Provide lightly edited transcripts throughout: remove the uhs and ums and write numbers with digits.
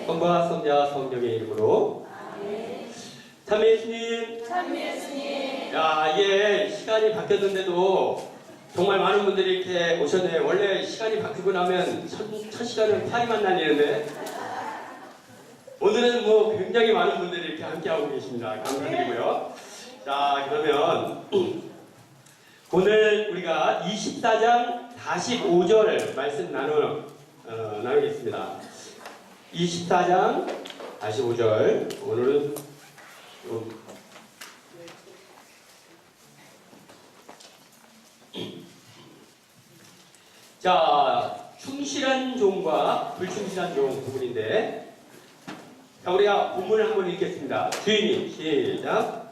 성부와 성자 성령의 이름으로. 참여 예수님. 야, 이게 시간이 바뀌었는데도 정말 많은 분들이 이렇게 오셨네요. 원래 시간이 바뀌고 나면 첫 시간은 파리만 날리는데 오늘은 뭐 굉장히 많은 분들이 이렇게 함께하고 계십니다. 감사드리고요. 자, 그러면 오늘 우리가 24장 45절 말씀 나누겠습니다. 24장 45절. 오늘은 자, 충실한 종과 불충실한 종 부분인데, 자, 우리가 본문을 한번 읽겠습니다. 주인이 시작.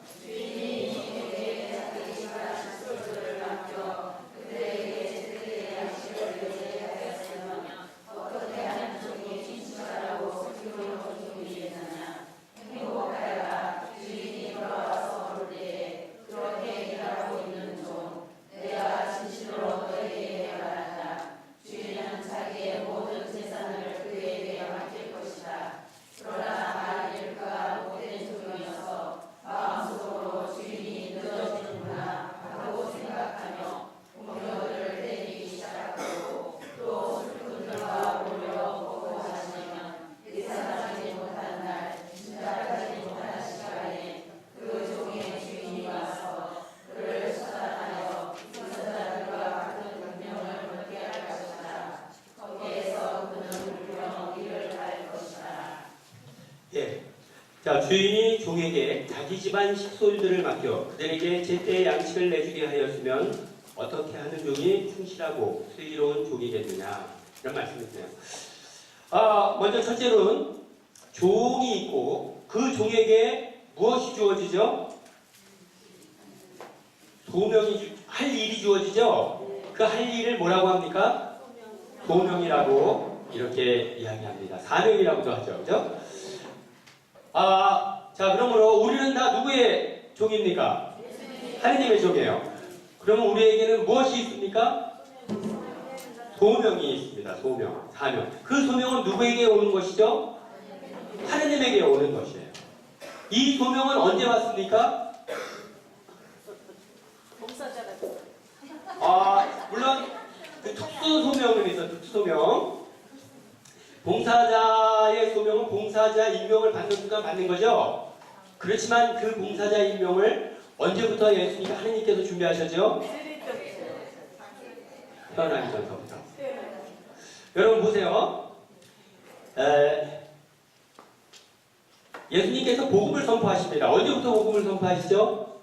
자, 주인이 종에게 자기 집안 식솔들을 맡겨 그들에게 제때 양식을 내주게 하였으면 어떻게 하는 종이 충실하고 슬기로운 종이겠느냐, 이런 말씀이세요. 먼저 첫째로는 종이 있고 그 종에게 무엇이 주어지죠? 소명이, 할 일이 주어지죠? 그 할 일을 뭐라고 합니까? 소명이라고 이렇게 이야기합니다. 사명이라고도 하죠. 그죠? 자, 그러므로 우리는 다 누구의 종입니까? 하느님의 종이에요. 그러면 우리에게는 무엇이 있습니까? 소명이 있습니다. 소명, 사명. 그 소명은 누구에게 오는 것이죠? 하느님에게 오는 것이에요. 이 소명은 언제 왔습니까? 물론 그 특수 소명은 있어요. 특수 소명. 봉사자의 소명은 봉사자 임명을 받는 순간 받는 거죠. 그렇지만 그 봉사자 임명을 언제부터 예수님이 하느님께서 준비하셨죠? 태어나기 전부터. 여러분 보세요. 예수님께서 복음을 선포하십니다. 언제부터 복음을 선포하시죠?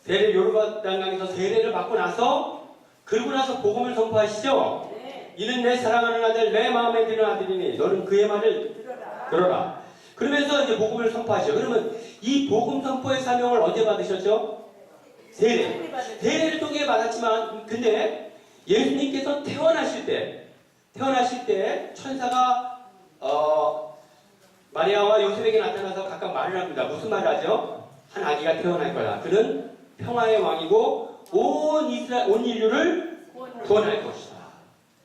세례 요르단강에서 세례를 받고 나서, 그러고 나서 복음을 선포하시죠? 이는 내 사랑하는 아들, 내 마음에 드는 아들이니 너는 그의 말을 들어라. 그러면서 이제 복음을 선포하시죠. 그러면 이 복음 선포의 사명을 언제 받으셨죠? 세례. 세례를 통해 받았지만, 근데 예수님께서 태어나실 때 천사가 마리아와 요셉에게 나타나서 각각 말을 합니다. 무슨 말을 하죠? 한 아기가 태어날 거다. 그는 평화의 왕이고 온 인류를 구원할 것이다.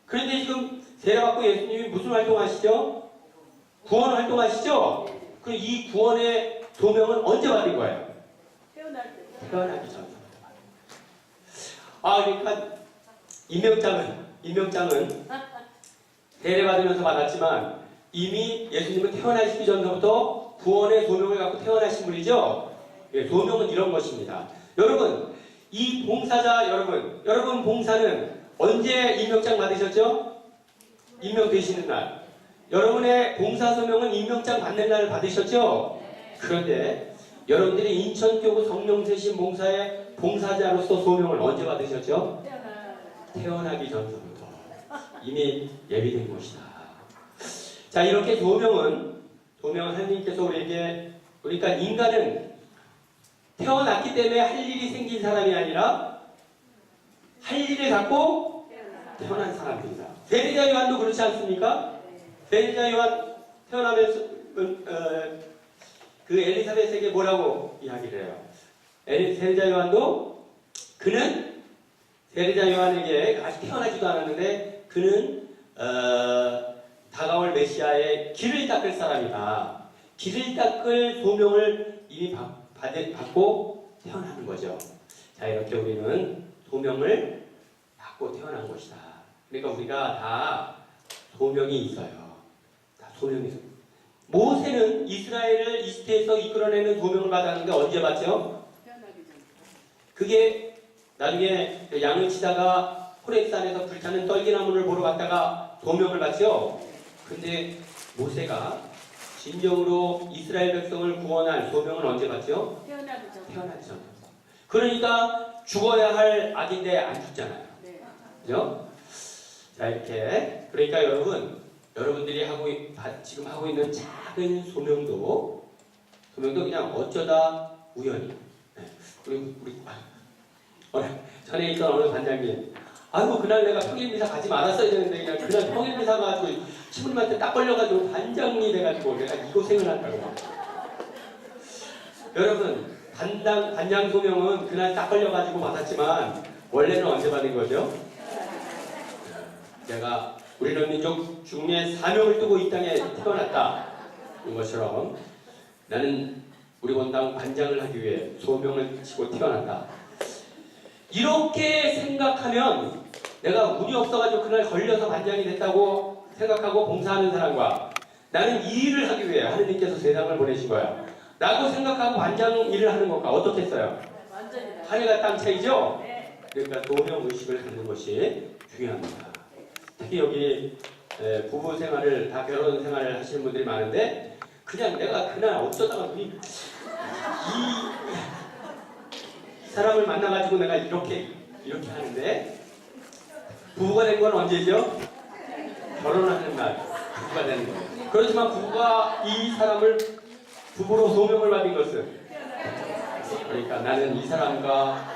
그런데 지금 세례받고 예수님이 무슨 활동하시죠? 구원 활동하시죠? 그럼 이 구원의 소명은 언제 받은 거예요? 태어나기 전부터. 그러니까 임명장은 세례받으면서 받았지만 이미 예수님은 태어나시기 전부터 구원의 소명을 갖고 태어나신 분이죠? 소명은 이런 것입니다. 여러분, 이 봉사자 여러분 봉사는 언제 임명장 받으셨죠? 임명되시는 날. 여러분의 봉사소명은 임명장 받는 날 받으셨죠? 그런데 여러분들이 인천교구 성령세신 봉사의 봉사자로서 소명을 언제 받으셨죠? 태어나기 전부터 이미 예비된 것이다. 자, 이렇게 소명은 하나님께서 우리에게, 그러니까 인간은 태어났기 때문에 할 일이 생긴 사람이 아니라 할 일을 갖고 태어난 사람입니다. 세례자 요한도 그렇지 않습니까? 세례자 요한 태어나면서 그 엘리사벳에게 뭐라고 이야기를 해요? 세례자 요한도 그는 세례자 요한에게 아직 태어나지도 않았는데 그는 다가올 메시아의 길을 닦을 사람이다. 길을 닦을 소명을 이미 받고 태어나는 거죠. 자, 이렇게 우리는 소명을 받고 태어난 것이다. 그러니까 우리가 다 소명이 있어요. 다 소명이 있어요. 모세는 이스라엘을 이집트에서 이끌어내는 소명을 받았는데 언제 받죠? 그게 나중에 양을 치다가 호렙산에서 불타는 떨기나무를 보러 갔다가 소명을 받죠. 근데 모세가 진정으로 이스라엘 백성을 구원할 소명은 언제 받죠? 태어나기 전. 그러니까 죽어야 할 악인데 안 죽잖아요. 그죠? 자, 이렇게. 그러니까 여러분들이 지금 하고 있는 작은 소명도 그냥 어쩌다 우연히. 그리고 전에 있던 어느 반장님, 아이고 그날 내가 평일미사 가지 말았어야 되는데 그냥 그날 평일미사 가지고 신부님한테 딱 걸려가지고 반장이 돼가지고 내가 이 고생을 한다고. 여러분 반장 소명은 그날 딱 걸려가지고 받았지만 원래는 언제 받은 거죠? 내가 우리는 민족 중에 사명을 두고 이 땅에 태어났다. 이것처럼 나는 우리 본당 반장을 하기 위해 소명을 지고 태어났다. 이렇게 생각하면 내가 운이 없어가지고 그날 걸려서 반장이 됐다고 생각하고 봉사하는 사람과 나는 이 일을 하기 위해 하느님께서 세상을 보내신 거야 라고 생각하고 반장 일을 하는 것과 어떻겠어요? 하늘과 땅 차이죠? 그러니까 소명의식을 갖는 것이 중요합니다. 특히 여기 부부 생활을 다 결혼 생활을 하시는 분들이 많은데 그냥 내가 그날 어쩌다가 이 사람을 만나가지고 내가 이렇게 하는데 부부가 된 건 언제죠? 결혼하는 날 부부가 되는 거예요. 그렇지만 부부가 이 사람을 부부로 소명을 받은 것은 그러니까 나는 이 사람과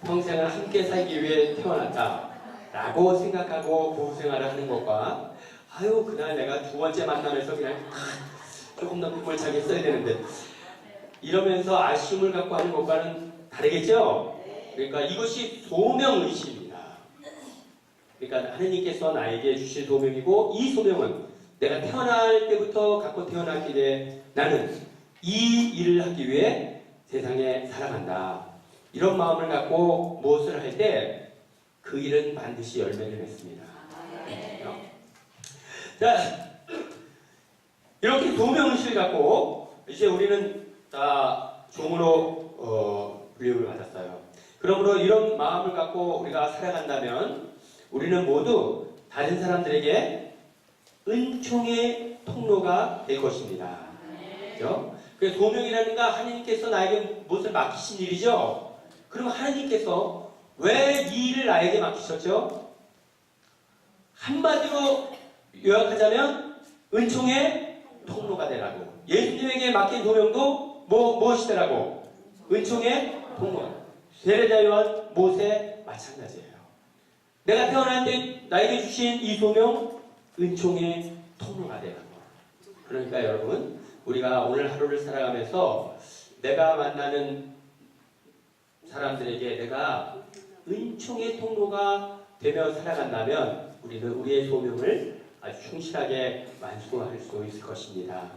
평생을 함께 살기 위해 태어났다 라고 생각하고 부부 생활을 하는 것과 아유 그날 내가 두 번째 만남에서 그냥 조금 더 꿈을 차게 써야 되는데 이러면서 아쉬움을 갖고 하는 것과는 다르겠죠? 그러니까 이것이 소명의식입니다. 그러니까 하느님께서 나에게 주신 소명이고 이 소명은 내가 태어날 때부터 갖고 태어났기에 나는 이 일을 하기 위해 세상에 살아간다. 이런 마음을 갖고 무엇을 할 때 그 일은 반드시 열매를 맺습니다. 자, 이렇게 소명의식을 갖고 이제 우리는 다 종으로 불림을 받았어요. 그러므로 이런 마음을 갖고 우리가 살아간다면 우리는 모두 다른 사람들에게 은총의 통로가 될 것입니다. 그렇죠? 그래서 소명이라는 건 하나님께서 나에게 무엇을 맡기신 일이죠. 그럼 하나님께서 왜 이 일을 나에게 맡기셨죠? 한마디로 요약하자면 은총의 통로가 되라고. 예수님에게 맡긴 소명도 무엇이더라고? 은총의 통로. 세례자 요한, 모세 마찬가지예요. 내가 태어날 때 나에게 주신 이 소명 은총의 통로가 되라고. 그러니까 여러분 우리가 오늘 하루를 살아가면서 내가 만나는 사람들에게 내가 은총의 통로가 되며 살아간다면 우리는 우리의 소명을 아주 충실하게 완수할 수 있을 것입니다.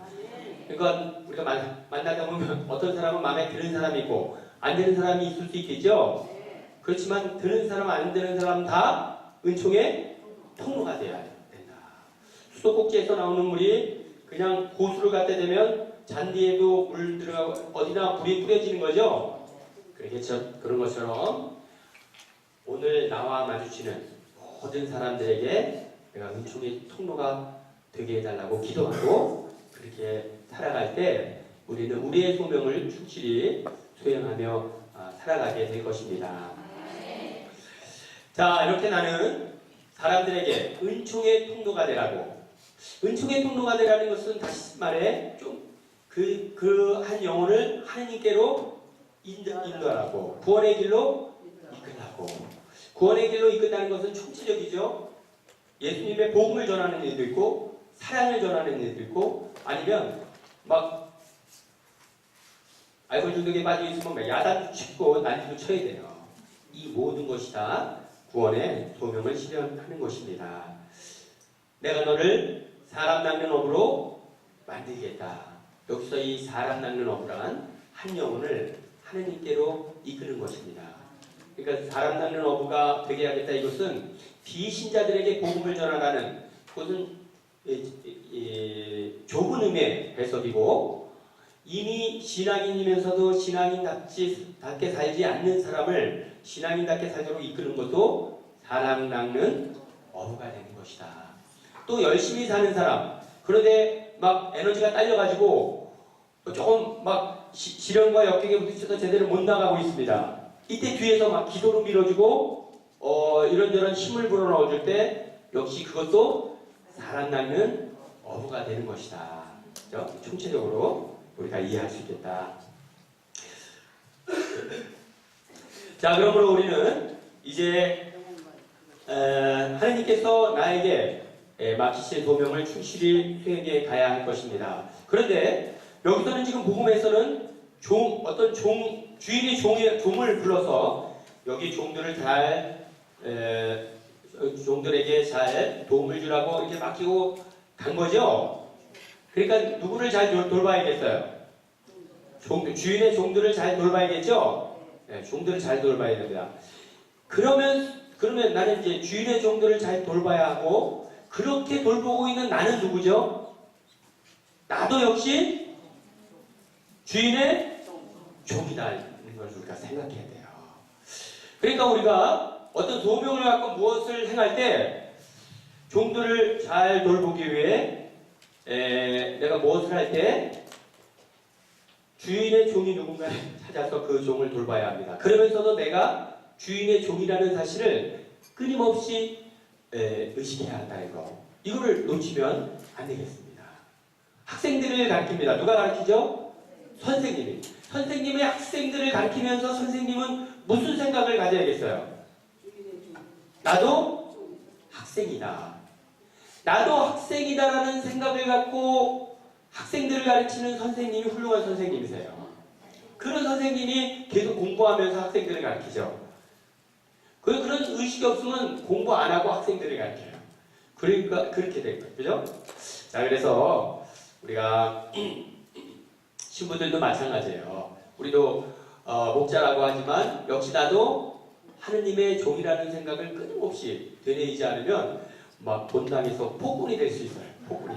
그러니까 우리가 만나다 보면 어떤 사람은 마음에 드는 사람이 있고 안 드는 사람이 있을 수 있겠죠. 그렇지만 드는 사람 안 드는 사람 다 은총의 통로가 되어야 된다. 수도꼭지에서 나오는 물이 그냥 호수를 갖다 대면 잔디에도 물 들어가고 어디나 불이 뿌려지는 거죠. 그런 것처럼 오늘 나와 마주치는 모든 사람들에게 내가 은총의 통로가 되게 해달라고 기도하고 그렇게 살아갈 때 우리는 우리의 소명을 충실히 수행하며 살아가게 될 것입니다. 자, 이렇게 나는 사람들에게 은총의 통로가 되라고. 은총의 통로가 되라는 것은 다시 말해 좀 그 한 영혼을 하나님께로 인도하라고. 구원의 길로 이끌라고. 구원의 길로 이끈다는 것은 총체적이죠. 예수님의 복음을 전하는 일도 있고 사랑을 전하는 일도 있고 아니면 막 알코올 중독에 빠져 있으면 야단도 치고 난리도 쳐야 돼요. 이 모든 것이 다 구원의 소명을 실현하는 것입니다. 내가 너를 사람 낚는 어부로 만들겠다. 여기서 이 사람 낚는 어부란 한 영혼을 하느님께로 이끄는 것입니다. 그러니까 사람 낚는 어부가 되게 하겠다. 이것은 비신자들에게 복음을 전하라는, 그것은 좁은 의미의 해석이고, 이미 신앙인이면서도 신앙인답게 살지 않는 사람을 신앙인답게 살도록 이끄는 것도 사람 낚는 어부가 되는 것이다. 또 열심히 사는 사람, 그런데 막 에너지가 딸려가지고 조금 막 시련과 역경에 부딪혀서 제대로 못 나가고 있습니다. 이때 뒤에서 막 기도로 밀어주고 이런저런 힘을 불어넣어줄 때 역시 그것도 사람 낚는 어부가 되는 것이다. 그렇죠? 총체적으로 우리가 이해할 수 있겠다. 자, 그러므로 우리는 이제 하나님께서 나에게 맡기신 도명을 충실히 수행해 가야 할 것입니다. 그런데 여기서는 지금 복음에서는 주인이 종을 불러서 여기 종들에게 잘 도움을 주라고 이렇게 맡기고 간 거죠. 그러니까 누구를 잘 돌봐야겠어요? 주인의 종들을 잘 돌봐야겠죠? 네, 종들을 잘 돌봐야 됩니다. 그러면 나는 이제 주인의 종들을 잘 돌봐야 하고, 그렇게 돌보고 있는 나는 누구죠? 나도 역시 주인의 종이다는 걸 우리가 생각해야 돼요. 그러니까 우리가 어떤 도명을 갖고 무엇을 행할 때 종들을 잘 돌보기 위해 내가 무엇을 할 때 주인의 종이 누군가를 찾아서 그 종을 돌봐야 합니다. 그러면서도 내가 주인의 종이라는 사실을 끊임없이 의식해야 한다는 거. 이거를 놓치면 안 되겠습니다. 학생들을 가르칩니다. 누가 가르치죠? 선생님이. 선생님의 학생들을 가르치면서 선생님은 무슨 생각을 가져야겠어요? 나도 학생이다. 나도 학생이다라는 생각을 갖고 학생들을 가르치는 선생님이 훌륭한 선생님이세요. 그런 선생님이 계속 공부하면서 학생들을 가르치죠. 그런 의식이 없으면 공부 안 하고 학생들을 가르쳐요. 그러니까 그렇게 된 거예요. 그죠? 자, 그래서 우리가 신부들도 마찬가지예요. 우리도 목자라고 하지만 역시 나도 하느님의 종이라는 생각을 끊임없이 되뇌이지 않으면 막 본당에서 폭군이 될 수 있어요. 폭군이.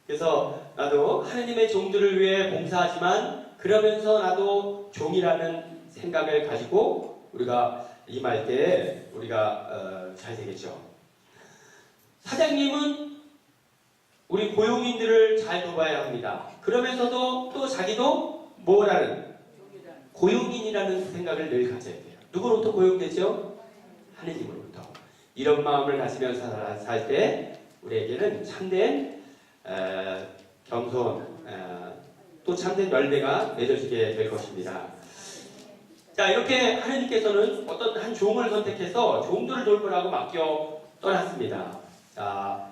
그래서 나도 하느님의 종들을 위해 봉사하지만 그러면서 나도 종이라는 생각을 가지고 우리가 임할 때 우리가 잘 되겠죠. 사장님은 우리 고용인들을 잘 돌봐야 합니다. 그러면서도 또 자기도 뭐라는? 고용인이라는 생각을 늘 가져야 돼요. 누구로부터 고용되죠? 하느님으로부터. 이런 마음을 가지면서 살 때 우리에게는 참된 겸손, 또 참된 열매가 맺어지게 될 것입니다. 자, 이렇게 하느님께서는 어떤 한 종을 선택해서 종들을 돌보라고 맡겨 떠났습니다. 자,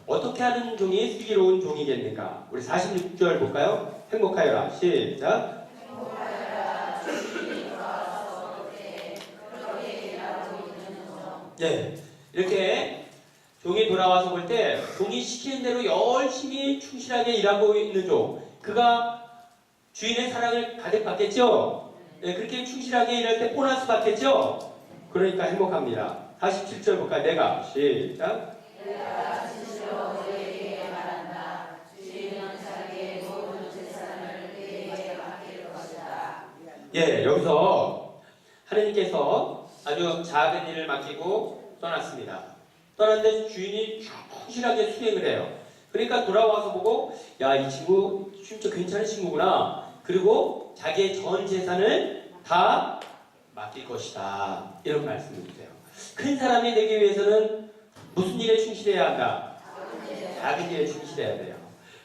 어떻게 하는 종이 슬기로운 종이겠는가? 우리 46절 볼까요? 행복하여라. 시작. 네, 이렇게 종이 돌아와서 볼 때 종이 시키는 대로 열심히 충실하게 일하고 있는 종, 그가 주인의 사랑을 가득 받겠죠? 네, 그렇게 충실하게 일할 때 보너스 받겠죠? 그러니까 행복합니다. 47절 볼까요? 내가 시작. 내가 진실로 너희에게 말한다. 주인은 자기의 모든 재산을 너희에게 맡길 것이다. 예, 여기서 하느님께서 아주 작은 일을 맡기고 떠났습니다. 떠났는데 주인이 충실하게 수행을 해요. 그러니까 돌아와서 보고, 야, 이 친구 진짜 괜찮은 친구구나. 그리고 자기의 전 재산을 다 맡길 것이다. 이런 말씀을 주세요. 큰 사람이 되기 위해서는 무슨 일에 충실해야 한다? 작은 일에 충실해야 돼요.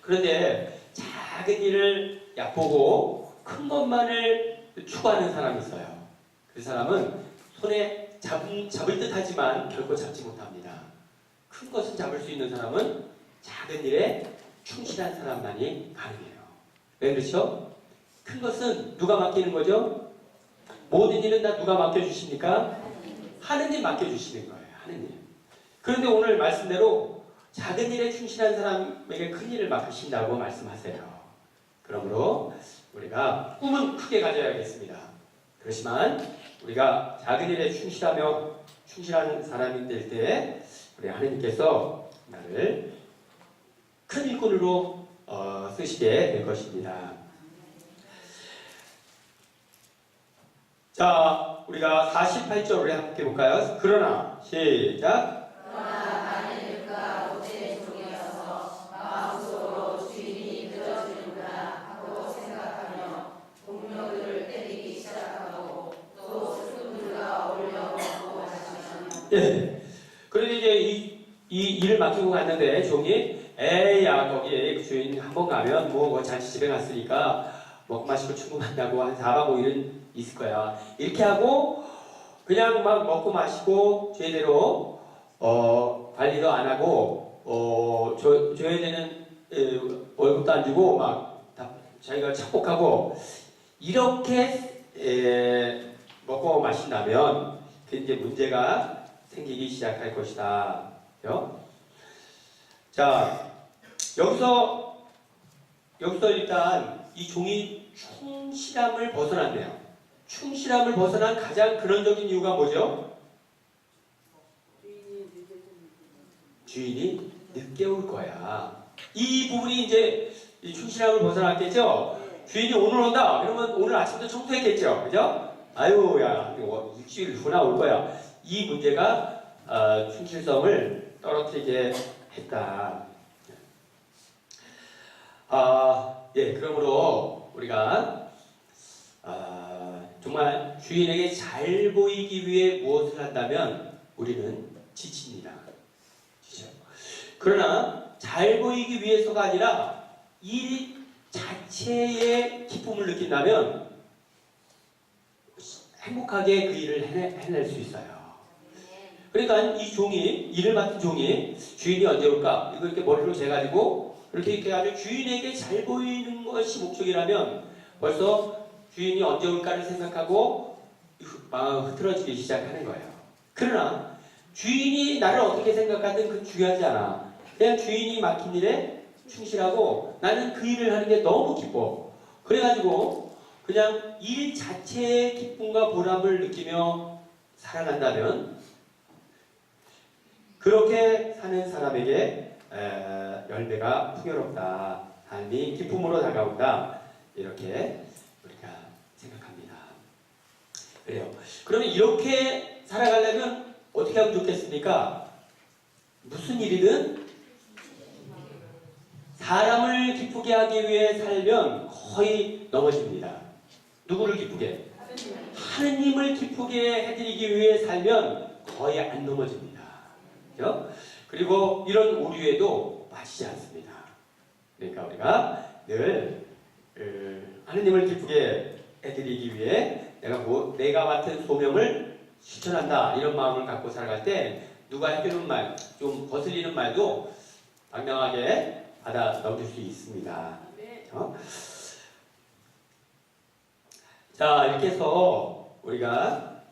그런데 작은 일을 얕보고 큰 것만을 추구하는 사람이 있어요. 그 사람은 손에 잡을 듯 하지만 결코 잡지 못합니다. 큰 것은 잡을 수 있는 사람은 작은 일에 충실한 사람만이 가능해요. 왜 그렇죠? 큰 것은 누가 맡기는 거죠? 모든 일은 다 누가 맡겨주십니까? 하느님 맡겨주시는 거예요. 하느님. 그런데 오늘 말씀대로 작은 일에 충실한 사람에게 큰 일을 맡기신다고 말씀하세요. 그러므로 우리가 꿈은 크게 가져야겠습니다. 그렇지만 우리가 작은 일에 충실한 사람이 될 때 우리 하나님께서 나를 큰 일꾼으로 쓰시게 될 것입니다. 자, 우리가 48절 우리 함께 볼까요? 그러나 시작. 그러나 많은 일과 못된 종이어서 마음속으로 주인이 늦어지는구나 하고 생각하며 동료들을 때리기 시작하고 또 스승들과 어울려 먹고 마시며. 예. 그런데 이제 이 일을 맡기고 갔는데 종이 에이야 거기 주인 한 번 가면 뭐 잔치집에 갔으니까 먹고 마시고 충분한다고 한 4박 5일은 있을 거야. 이렇게 하고 그냥 막 먹고 마시고 제대로 관리도 안 하고 줘야 되는 월급도 안 주고 막 자기가 착복하고 이렇게 먹고 마신다면 그 이제 문제가 생기기 시작할 것이다. 그죠? 자, 여기서 일단 이 종이 충실함을 벗어났네요. 충실함을 벗어난 가장 근원적인 이유가 뭐죠? 주인이 늦게 올 거야. 이 부분이 이제 이 충실함을 벗어났겠죠? 주인이 오늘 온다. 그러면 오늘 아침부터 청소했겠죠? 그죠? 아유, 야, 일주일 후나 올 거야. 이 문제가 충실성을 떨어뜨리게 했다. 예, 그러므로 우리가 정말 주인에게 잘 보이기 위해 무엇을 한다면 우리는 지칩니다. 지쳐요. 그러나 잘 보이기 위해서가 아니라 일 자체의 기쁨을 느낀다면 행복하게 그 일을 해낼 수 있어요. 그러니까 이 종이, 일을 맡은 종이 주인이 언제 올까? 이거 이렇게 머리로 재가지고 이렇게 아주 주인에게 잘 보이는 것이 목적이라면 벌써 주인이 언제 올까를 생각하고 마음이 흐트러지기 시작하는 거예요. 그러나 주인이 나를 어떻게 생각하든 그건 중요하지 않아. 그냥 주인이 맡긴 일에 충실하고 나는 그 일을 하는 게 너무 기뻐. 그래가지고 그냥 일 자체의 기쁨과 보람을 느끼며 살아간다면 그렇게 사는 사람에게 열매가 풍요롭다. 삶이 기쁨으로 다가온다. 이렇게 우리가 생각합니다. 그래요. 그러면 이렇게 살아가려면 어떻게 하면 좋겠습니까? 무슨 일이든 사람을 기쁘게 하기 위해 살면 거의 넘어집니다. 누구를 기쁘게? 하느님을 기쁘게 해드리기 위해 살면 거의 안 넘어집니다. 그렇죠? 그리고 이런 오류에도 빠지지 않습니다. 그러니까 우리가 늘 하느님을 기쁘게 해드리기 위해 내가 맡은 소명을 실천한다 이런 마음을 갖고 살아갈 때 누가 해주는 말, 좀 거슬리는 말도 당당하게 받아 넘길 수 있습니다. 그렇죠? 자, 이렇게 해서 우리가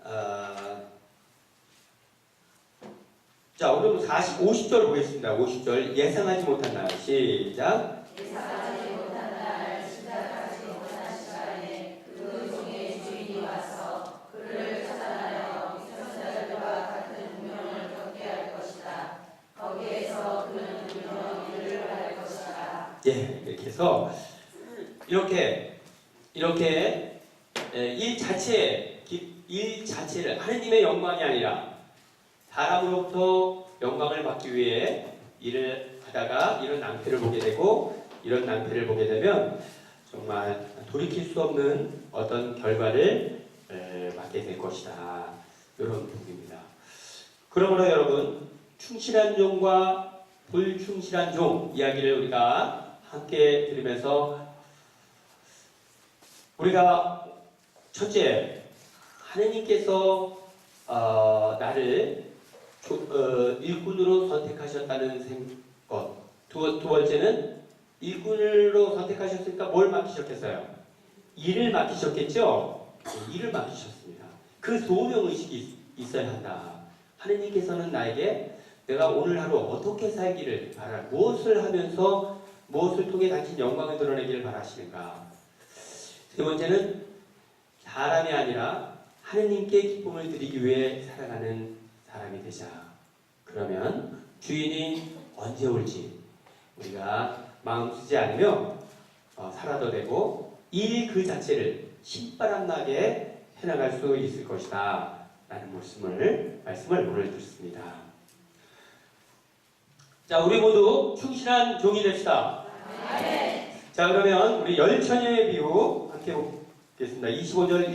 자, 오늘 50절 보겠습니다. 50절 예상하지 못한 날 시작. 예상하지 못한 날 시작하지 못한 시간에 그 종의 주인이 와서 그를 찾아내어 선자들과 같은 운명을 겪게 할 것이다. 거기에서 그는 분명 일을 할 것이다. 예, 이렇게 해서 이렇게 일 자체를 하느님의 영광이 아니라 사람으로부터 영광을 받기 위해 일을 하다가 이런 낭패를 보게 되고 이런 낭패를 보게 되면 정말 돌이킬 수 없는 어떤 결과를 맞게 될 것이다. 이런 부분입니다. 그러므로 여러분 충실한 종과 불충실한 종 이야기를 우리가 함께 들으면서 우리가 첫째 하느님께서 나를 일꾼으로 선택하셨다는 것. 두 번째는 일꾼으로 선택하셨으니까 뭘 맡기셨겠어요? 일을 맡기셨겠죠? 일을 맡기셨습니다. 그 소명의식이 있어야 한다. 하느님께서는 나에게 내가 오늘 하루 어떻게 살기를 바라, 무엇을 하면서 무엇을 통해 당신 영광을 드러내기를 바라시는가. 세 번째는 사람이 아니라 하느님께 기쁨을 드리기 위해 살아가는 사람이 되자. 그러면 주인이 언제 올지 우리가 마음 쓰지 않으며 살아도 되고 일 그 자체를 신바람나게 해나갈 수 있을 것이다 라는 말씀을 오늘 듣습니다. 자, 우리 모두 충실한 종이 됩시다. 자, 그러면 우리 열처녀의 비유 함께 보겠습니다. 25절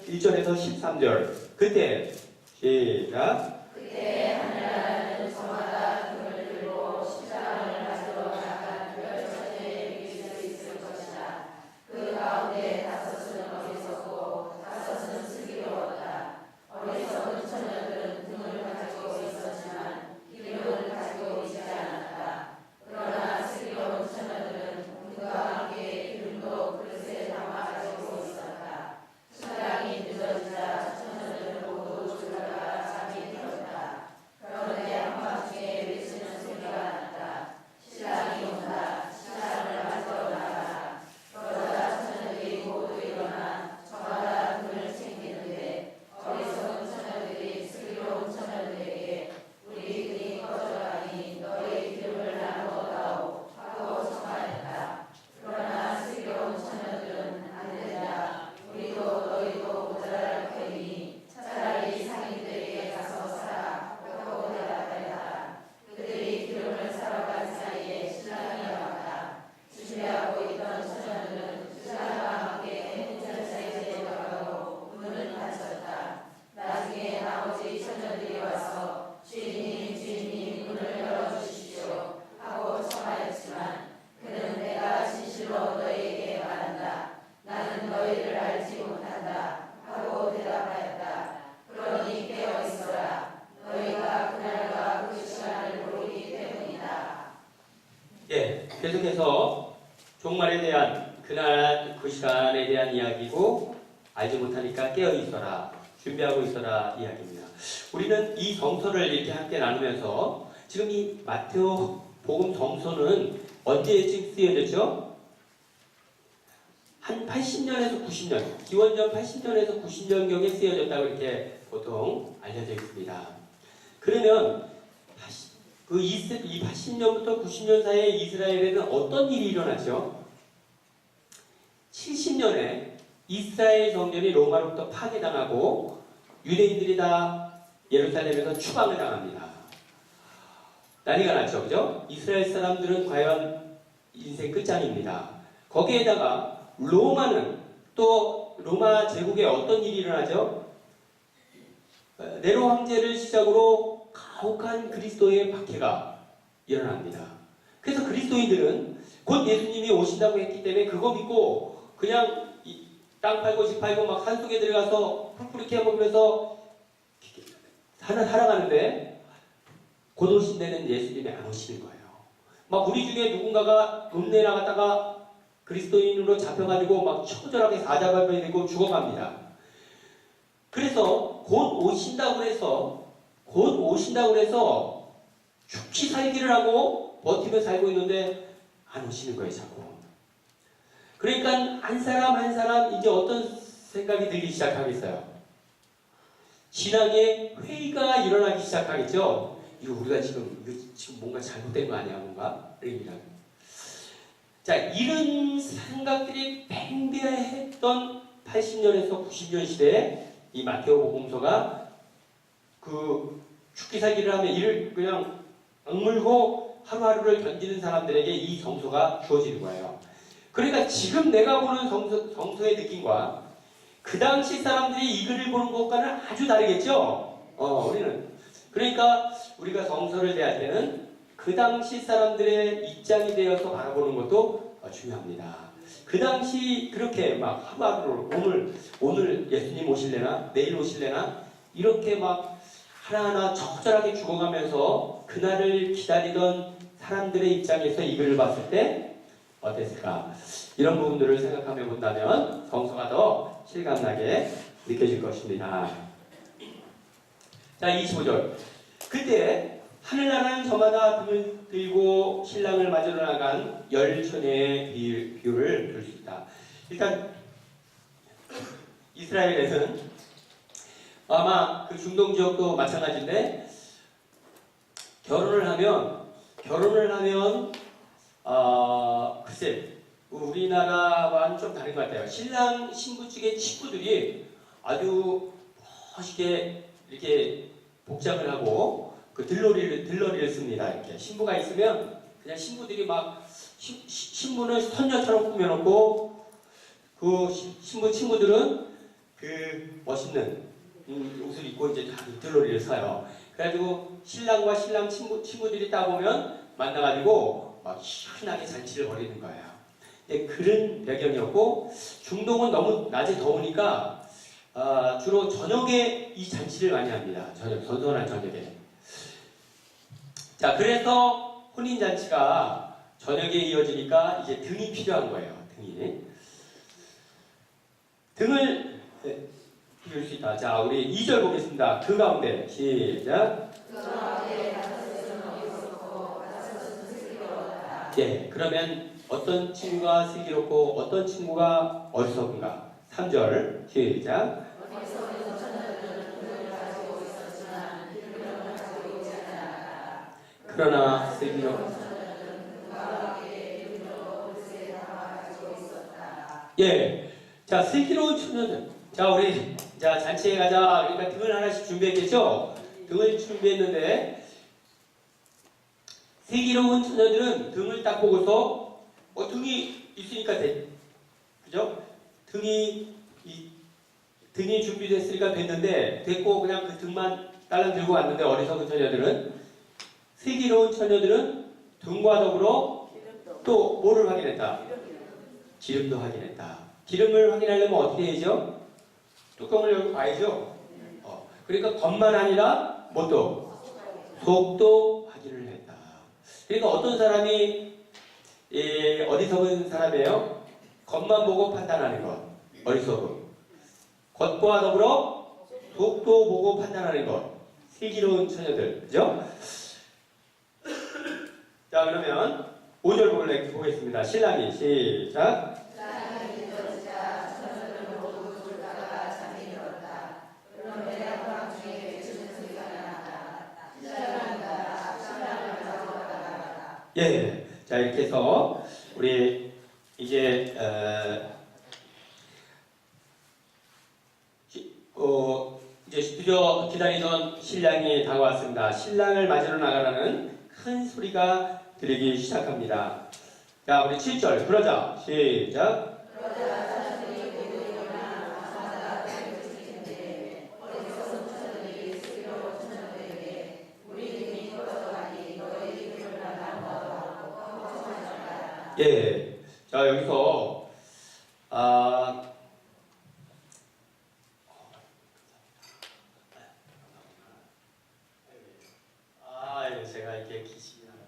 1절에서 13절. 그때 시작. 그때 하늘나라는 저마다 등을 들고 십자가를 가지러 나간 열처녀의 비유를 있을 것이다. 그 가운데 다섯은 어리석고 다섯은 슬기로웠다. 어리석은 처녀들은 등을 가지고 있었지만 기름을 가지고 있지 않았다. 그러나 슬기로운 처녀들은 등과 함께 기름도 그릇에 담아 가지고 있었다. 신랑이 늦어지자 처녀들은 모두 졸다가 잠이 들었다. 그런데 한밤중에 외치는 소리가 났다. 신랑이 온다. 신랑을 맞으러 나가라. 그러자 처녀들이 모두 일어나 저마다 등을 챙기는데 어리석은 처녀들이 슬기로운 처녀들에게 우리 등이 꺼져가니 너희 기름을 나누어 다오 하고 청하였다. 그러나 슬기로운 처녀들은 안 된다. 우리도 너희도 모자랄 터이니 차라리 상인들에게 가서 사라 하고 대답하였다. 그들이 기름을 사러 간 사이에 신랑이 왔다. 준비하고 있던 처녀들은 신랑과 함께 행전사에 들어가고 문을 닫혔다. 나중에 나머지 처녀들이 와서 주인님 문을 열어주십시오 하고 청하였지만 그는 내가 진실로 너희에게 말한다. 나는 너희를 알지 못한다 하고 대답하였다. 그러니 깨어 있어라. 너희가 그날과 그 시간을 모르기 때문이다. 예, 계속해서 종말에 대한 그날 그 시간에 대한 이야기고 알지 못하니까 깨어 있어라, 준비하고 있어라 이야기입니다. 우리는 이 정서를 이렇게 함께 나누면서 지금 이 마테오 복음 정서는 언제쯤 쓰여졌죠? 한 80년에서 90년, 기원전 80년에서 90년경에 쓰여졌다고 이렇게 보통 알려져 있습니다. 그러면 이 80년부터 90년 사이에 이스라엘에는 어떤 일이 일어나죠? 70년에 이스라엘 성전이 로마로부터 파괴당하고 유대인들이 다 예루살렘에서 추방을 당합니다. 난리가 났죠, 그죠? 이스라엘 사람들은 과연 인생 끝장입니다. 거기에다가 로마는 또 로마 제국에 어떤 일이 일어나죠? 네로 황제를 시작으로 가혹한 그리스도의 박해가 일어납니다. 그래서 그리스도인들은 곧 예수님이 오신다고 했기 때문에 그거 믿고 그냥 땅 팔고 집 팔고 막 산속에 들어가서 풀뿌리게 먹으면서 살아가는데 곧 오신 데는 예수님이 안 오시는 거예요. 막 우리 중에 누군가가 읍내 나갔다가 그리스도인으로 잡혀가지고 막 처절하게 사자발배되고 죽어갑니다. 그래서 곧 오신다고 해서 죽기 살기를 하고 버티며 살고 있는데 안 오시는 거예요, 자꾸. 그러니까 한 사람 한 사람 이제 어떤 생각이 들기 시작하겠어요? 신앙의 회의가 일어나기 시작하겠죠? 이거 우리가 지금 뭔가 잘못된 거 아니야, 뭔가? 자, 이런 생각들이 팽배했던 80년에서 90년 시대에 이 마테오 복음서가 그 죽기 살기를 하며 이를 그냥 악물고 하루하루를 견디는 사람들에게 이 성서가 주어지는 거예요. 그러니까 지금 내가 보는 성서의 느낌과 그 당시 사람들이 이 글을 보는 것과는 아주 다르겠죠? 우리는. 그러니까 우리가 성서를 대할 때는 그 당시 사람들의 입장이 되어서 바라보는 것도 중요합니다. 그 당시 그렇게 막 하루하루 오늘 예수님 오실래나? 내일 오실래나? 이렇게 막 하나하나 적절하게 죽어가면서 그날을 기다리던 사람들의 입장에서 이 글을 봤을 때 어땠을까? 이런 부분들을 생각하며 본다면 성서가 더 실감나게 느껴질 것입니다. 자, 25절. 그때 하늘나라는 저마다 등을 들고 신랑을 맞으러 나간 열처녀의 비유를 들 수 있다. 일단 이스라엘에는 아마 그 중동 지역도 마찬가지인데 결혼을 하면 글쎄 우리나라와는 좀 다른 것 같아요. 신랑 신부 측의 친구들이 아주 멋있게 이렇게 복장을 하고 그 들러리를 씁니다. 이렇게 신부가 있으면 그냥 신부들이 막 신부는 선녀처럼 꾸며놓고 그 신부 친구들은 그 멋있는 옷을 입고 이제 다 들러리를 사요. 그래가지고 신랑과 신랑 친구들이 따보면 만나가지고 막 희한하게 잔치를 벌이는 거예요. 그런 배경이었고 중동은 너무 낮에 더우니까 주로 저녁에 이 잔치를 많이 합니다. 선선한 저녁에. 자, 그래서 혼인잔치가 저녁에 이어지니까 이제 등이 필요한 거예요. 등을 비울 수 있다. 자, 우리 2절 보겠습니다. 그 가운데 시작. 그 가운데 다섯은 어리석고 다섯은 슬기로웠다. 예, 그러면 어떤 친구가 슬기롭고 어떤 친구가 어리석은가? 3절 시작. 어리석은 처녀들은 등을 가지고 있었지만 기름을 가지고 있지 않았다. 그러나 슬기로운 처녀들은 등과 함께 기름으로 그릇에 담아 가지고 있었다. 예, 자, 슬기로운 처녀들. 자, 우리 자 잔치에 가자. 그러니까 등을 하나씩 준비했겠죠? 등을 준비했는데 슬기로운 처녀들은 등을 딱 보고서 등이 있으니까 그죠? 등이 준비됐으니까 됐는데 됐고 그냥 그 등만 딸랑 들고 왔는데 어리석은 처녀들은 슬기로운 처녀들은 등과 더불어 또 뭐를 확인했다? 기름도 확인했다. 기름을 확인하려면 어떻게 해야죠? 뚜껑을 열고 봐야죠. 그러니까 겉만 아니라 뭣도 속도 확인을 했다. 그러니까 어떤 사람이 어리석은 사람이에요. 겉만 보고 판단하는 것, 어리석음. 겉과 더불어 속도 보고 판단하는 것, 슬기로운 처녀들, 그죠? 자, 그러면 5절 보겠습니다. 신랑이 시작. 신랑이 늦어지자 처녀들은 모두 졸다가 잠이 들었다. 그럼 내가 중에 외치는 소리가 나왔다. 신랑을 가지고 나가라. 예, 자 이렇게 해서 우리 이제 이제 드디어 기다리던 신랑이 다가왔습니다. 신랑을 맞으러 나가라는 큰 소리가 들리기 시작합니다. 자, 우리 7절 그러자 시작. 그러자 처녀들이 모두 일어나 가마다 때를 치는데 어리석은 처녀들이 슬기로운 처녀들에게 우리 등이 꺼져가니 너희 기름을 나눠라고 걱정하였다. 예, 자 여기서 제가 이렇게 기심이 나고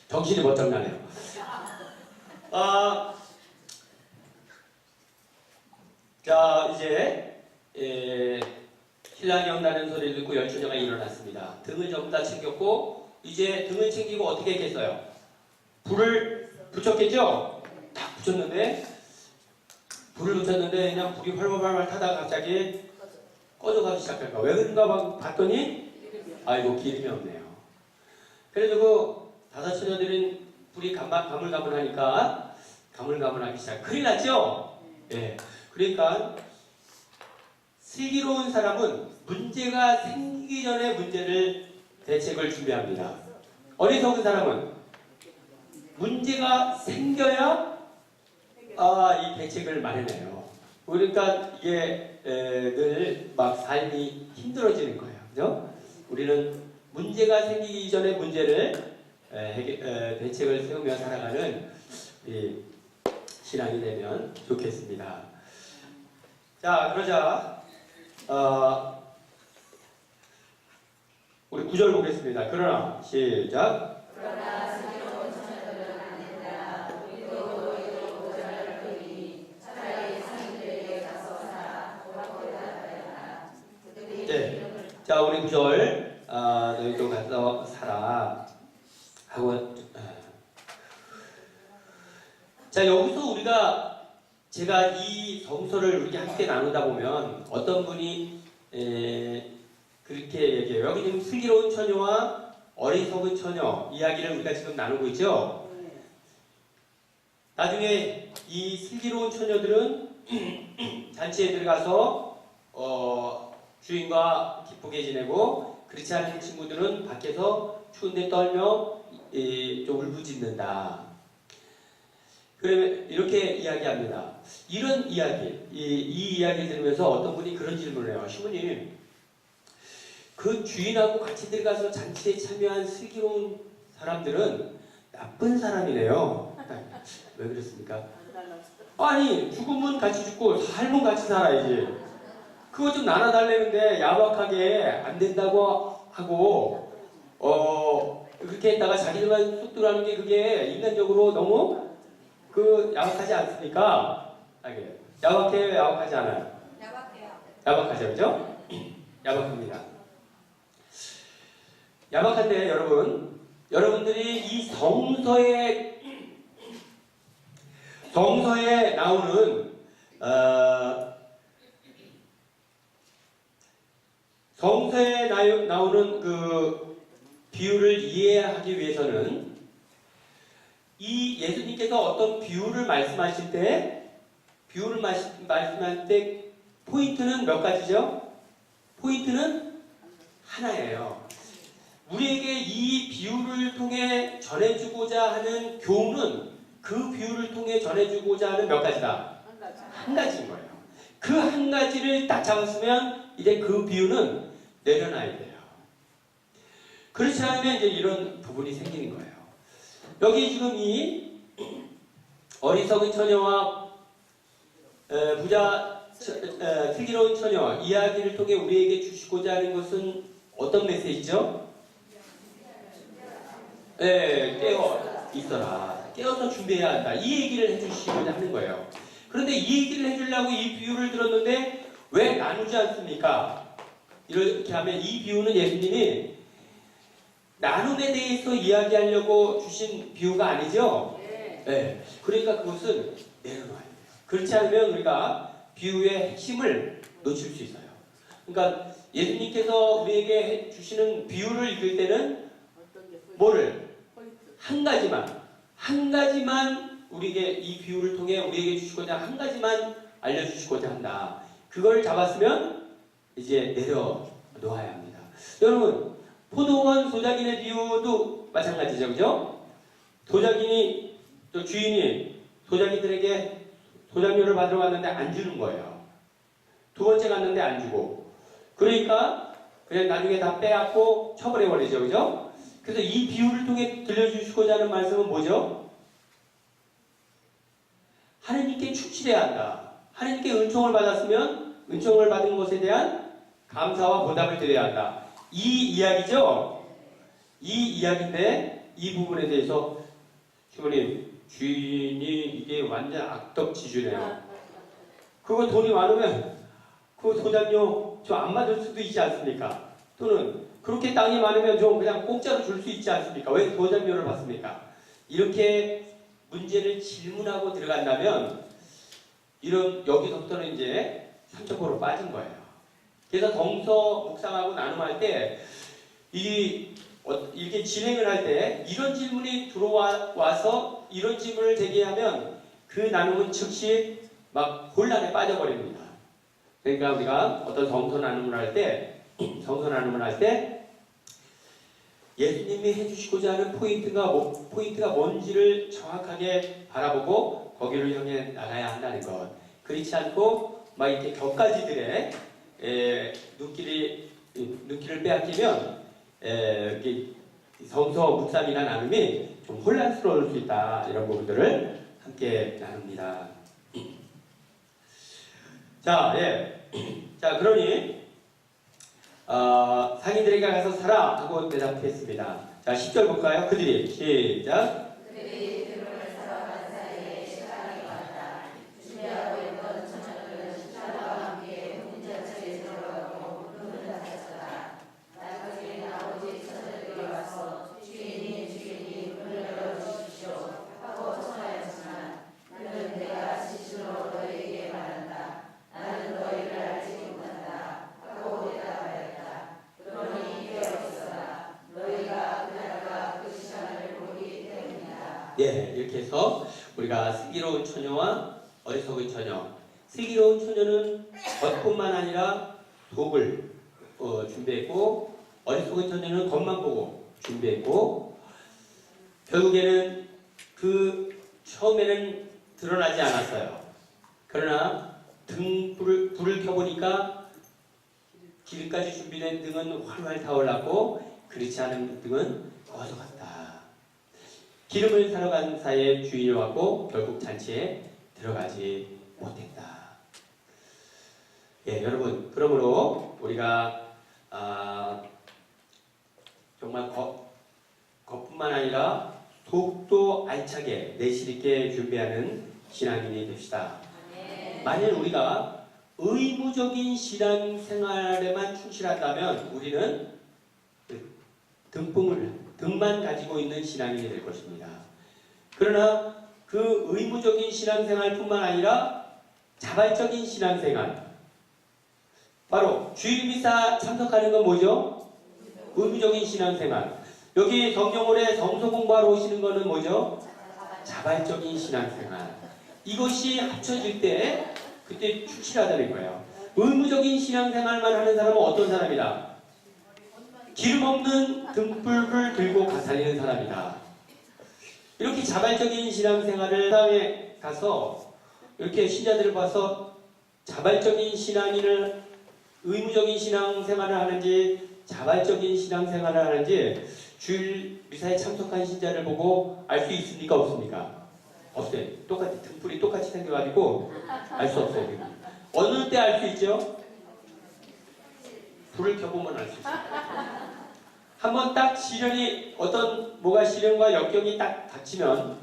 정신이 번쩍 나네요. 자 이제 신랑이 온다는 소리를 듣고 열처녀가 일어났습니다. 등을 전부 다 챙겼고 이제 등을 챙기고 어떻게 했겠어요? 불을 붙였겠죠? 딱 붙였는데 불을 붙였는데 그냥 불이 활활활 타다가 갑자기 꺼져가기 시작할까? 왜 그런가 봤더니 아이고 기름이 없네요. 그래가지고 다섯 처녀들은 불이 가물가물하니까 가물가물하기 시작. 큰일 났죠? 예. 그러니까 슬기로운 사람은 문제가 생기기 전에 대책을 준비합니다. 어리석은 사람은 문제가 생겨야 이 대책을 마련해요. 그러니까 이게 늘 막 삶이 힘들어지는 거예요. 그죠? 우리는 문제가 생기기 전에 대책을 세우며 살아가는 신앙이 되면 좋겠습니다. 자, 그러자 우리 9절 보겠습니다. 그러나 시작. 그러나 슬기로운 처녀들은 안 된다. 우리도 너희도 모자랄 뿐이니 차라리 상인들에게 가서 살아. 고맙게 대답하였다. 그걸 너희도 가서 살아 하고. 자, 여기서 제가 이 성서를 우리 함께 나누다 보면 어떤 분이 그렇게 얘기해요. 여기 지금 슬기로운 처녀와 어리석은 처녀 이야기를 우리가 지금 나누고 있죠. 나중에 이 슬기로운 처녀들은 잔치에 들어가서 주인과 기쁘게 지내고, 그렇지 않은 친구들은 밖에서 추운데 떨며 좀 울부짖는다. 그러면 이렇게 이야기합니다. 이런 이야기, 이 이야기를 들으면서 어떤 분이 그런 질문을 해요. 시부님, 그 주인하고 같이 들어가서 잔치에 참여한 슬기로운 사람들은 나쁜 사람이네요. 왜 그렇습니까? 아니, 죽으면 같이 죽고 삶은 같이 살아야지. 그거 좀 나눠달라는데 야박하게 안 된다고 하고 그렇게 했다가 자기들만 쑥 들어가는 게 그게 인간적으로 너무 야박하지 않습니까? 야박해요, 야박하지 않아요? 야박해요. 야박하죠, 그죠? 야박합니다. 야박한데 여러분들이 이 성서에 나오는 그 비유를 이해하기 위해서는 이 예수님께서 어떤 비유를 말씀하실 때 포인트는 몇 가지죠? 포인트는 하나예요. 우리에게 이 비유를 통해 전해주고자 하는 교훈은 그 비유를 통해 전해주고자 하는 몇 가지다? 한 가지인 거예요. 그 한 가지를 딱 잡았으면 이제 그 비유는 내려놔야 돼요. 그렇지 않으면 이제 이런 부분이 생기는 거예요. 여기 지금 이 어리석은 처녀와 슬기로운 처녀 이야기를 통해 우리에게 주시고자 하는 것은 어떤 메시지죠? 깨어 있어라. 깨어서 준비해야 한다. 이 얘기를 해주시고자 하는 거예요. 그런데 이 얘기를 해주려고 이 비유를 들었는데 왜 나누지 않습니까? 이렇게 하면 이 비유는 예수님이 나눔에 대해서 이야기하려고 주신 비유가 아니죠? 네. 그러니까 그것은 내려놔야 돼요. 그렇지 않으면 우리가 비유의 핵심을 놓칠 수 있어요. 그러니까 예수님께서 우리에게 주시는 비유를 읽을 때는 뭐를? 한 가지만 우리에게 이 비유를 통해 우리에게 주시고자 한 가지만 알려주시고자 한다. 그걸 잡았으면 이제 내려놓아야 합니다. 여러분, 포도원 소작인의 비유도 마찬가지죠, 그죠? 주인이 소작이들에게 소작료를 받으러 갔는데 안 주는 거예요. 두 번째 갔는데 안 주고. 그러니까 그냥 나중에 다 빼앗고 처벌해버리죠, 그죠? 그래서 이 비유를 통해 들려주시고자 하는 말씀은 뭐죠? 하나님께 충실해야 한다. 하나님께 은총을 받았으면 은총을 받은 것에 대한 감사와 보답을 드려야 한다. 이 이야기죠? 이 이야기인데 이 부분에 대해서 주님, 주인이 이게 완전 악덕지주네요. 그거 돈이 많으면 그 소장료 저 안 받을 수도 있지 않습니까? 또는 그렇게 땅이 많으면 좀 그냥 공짜로 줄 수 있지 않습니까? 왜 소장료를 받습니까? 이렇게 문제를 질문하고 들어간다면 여기서부터는 이제 삼척포로 빠진 거예요. 그래서 덩서 묵상하고 나눔할 때 이렇게 진행을 할 때 이런 질문이 들어와서 이런 질문을 제기하면 그 나눔은 즉시 막 혼란에 빠져버립니다. 그러니까 우리가 어떤 성서 나눔을 할 때 예수님이 해주시고자 하는 포인트가 뭔지를 정확하게 바라보고 거기를 향해 나가야 한다는 것. 그렇지 않고 막 이렇게 격가지들의 눈길을 빼앗기면 성서 묵상이나 나눔이 좀 혼란스러울 수 있다. 이런 부분들을 함께 나눕니다. 자, 그러니 상인들에게 가서 살아 하고 대답했습니다. 자, 10절 볼까요? 그들이 시작. 그들이 들음을 사러 간 사이에 시간이 왔다. 준비하고 있던 처녀들은 시간과 함께 혼자처에 들어가고 문을 닫았더라. 나그네 예, 이렇게 해서 우리가 슬기로운 처녀와 어리석은 처녀. 슬기로운 처녀는 겉뿐만 아니라 독을 준비했고, 어리석은 처녀는 겉만 보고 준비했고, 결국에는 처음에는 드러나지 않았어요. 그러나 불을 켜보니까 기름까지 준비된 등은 활활 타올랐고, 그렇지 않은 등은 꺼져갔다. 기름을 사러 간 사이에 주인이 왔고 결국 잔치에 들어가지 못했다. 예, 여러분, 그러므로 우리가 정말 겉뿐만 아니라 독도 알차게 내실 있게 준비하는 신앙인이 됩시다. 만일 우리가 의무적인 신앙생활에만 충실한다면 우리는 등만 가지고 있는 신앙인이 될 것입니다. 그러나 그 의무적인 신앙생활뿐만 아니라 자발적인 신앙생활, 바로 주일미사 참석하는 건 뭐죠? 의무적인 신앙생활. 여기 성경원에 성서 공부하러 오시는 거는 뭐죠? 자발적인 신앙생활. 이것이 합쳐질 때 그때 충실하다는 거예요. 의무적인 신앙생활만 하는 사람은 어떤 사람이다? 기름 없는 등불을 들고 가살리는 사람이다. 이렇게 자발적인 신앙생활을 땅에 가서 이렇게 신자들을 봐서 자발적인 신앙인을 의무적인 신앙생활을 하는지 자발적인 신앙생활을 하는지 주일 미사에 참석한 신자를 보고 알 수 있습니까? 없습니까? 없어요. 똑같이 등불이 똑같이 생겨가지고 알 수 없어요. 어느 때 알 수 있죠? 불을 켜보면 알 수 있어요. 한번 딱 시련이 뭐가 시련과 역경이 딱 닥치면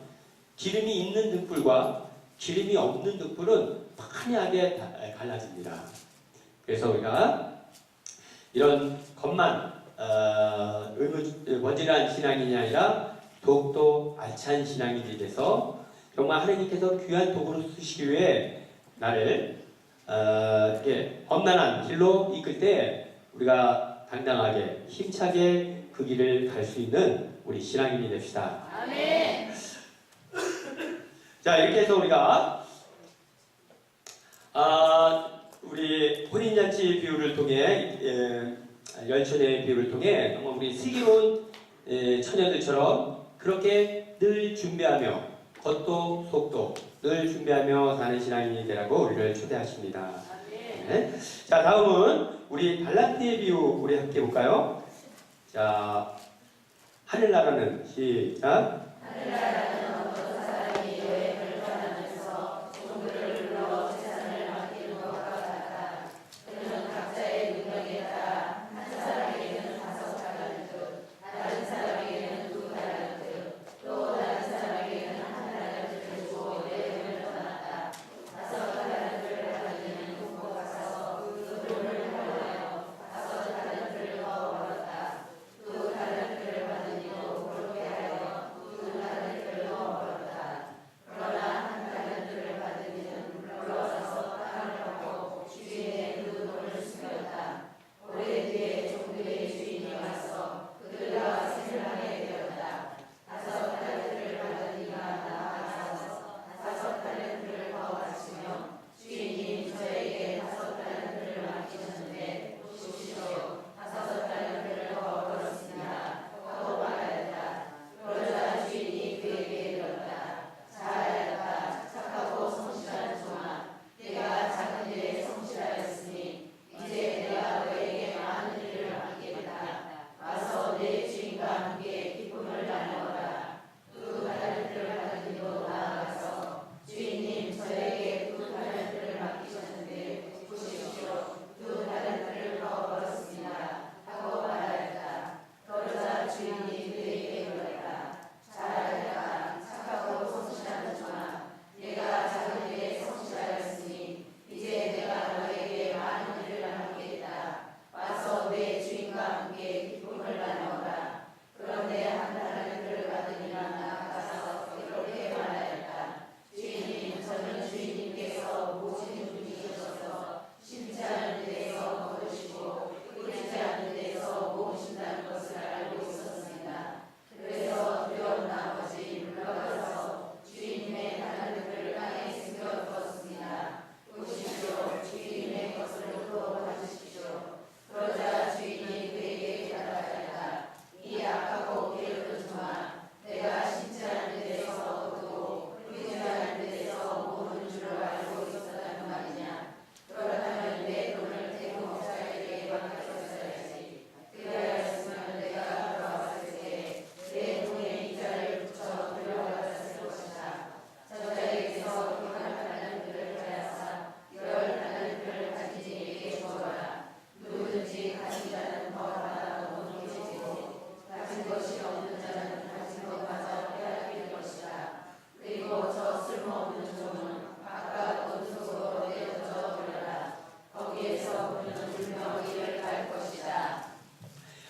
기름이 있는 등불과 기름이 없는 등불은 판이하게 갈라집니다. 그래서 우리가 이런 것만 원진한 신앙인이 아니라 더욱더 알찬 신앙인이 돼서 정말 하나님께서 귀한 도구로 쓰시기 위해 나를 이렇게 험난한 길로 이끌 때 우리가 당당하게 힘차게 그 길을 갈 수 있는 우리 신앙인이 됩시다. 아멘. 자, 이렇게 해서 우리가 우리 혼인잔치 비유를 통해 열천의 비유를 통해 정말 우리 슬기로운 처녀들처럼 그렇게 늘 준비하며 겉도 속도 늘 준비하며 사는 신앙인이 되라고 우리를 초대하십니다. 네. 자, 다음은 우리 달란트의 비유 우리 함께 볼까요? 자, 하늘나라는 시작. 하늘나라는 어떤 사람이 여행을 떠나면서 종들을 불러 재산을 맡기는 것과 같다. 그는 각자의 능력에 따라 한 사람에게는 5달란트, 다른 사람에게는 2달란트, 또 다른 사람에게는 1달란트를 주고 여행을 떠났다. 5달란트를 받은 이는 돈고 가서 그 돈을 활용하여 5달란트를 더 벌었다. 2달란트를 받은 이도 그렇게 하여 2달란트를 더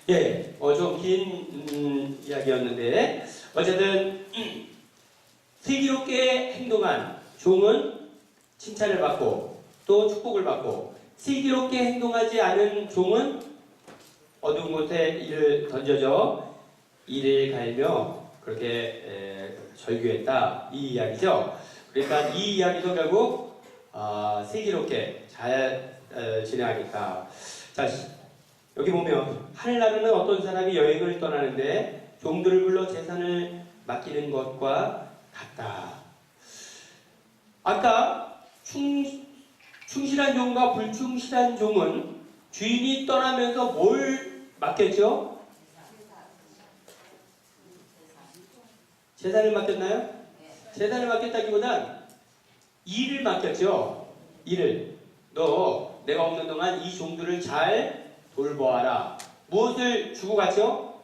예, 좀 긴 이야기였는데 어쨌든 슬기롭게 행동한 종은 칭찬을 받고 또 축복을 받고 슬기롭게 행동하지 않은 종은 어두운 곳에 이를 던져져 이를 갈며 그렇게 절규했다 이 이야기죠. 그러니까 이 이야기도 결국 슬기롭게 잘 진행하겠다. 자, 여기 보면 하늘나라는 어떤 사람이 여행을 떠나는데 종들을 불러 재산을 맡기는 것과 같다. 아까 충실한 종과 불충실한 종은 주인이 떠나면서 뭘 맡겼죠? 재산을 맡겼나요? 재산을 맡겼다기보단 일을 맡겼죠. 일을. 너 내가 없는 동안 이 종들을 잘 돌보아라. 무엇을 주고 갔죠?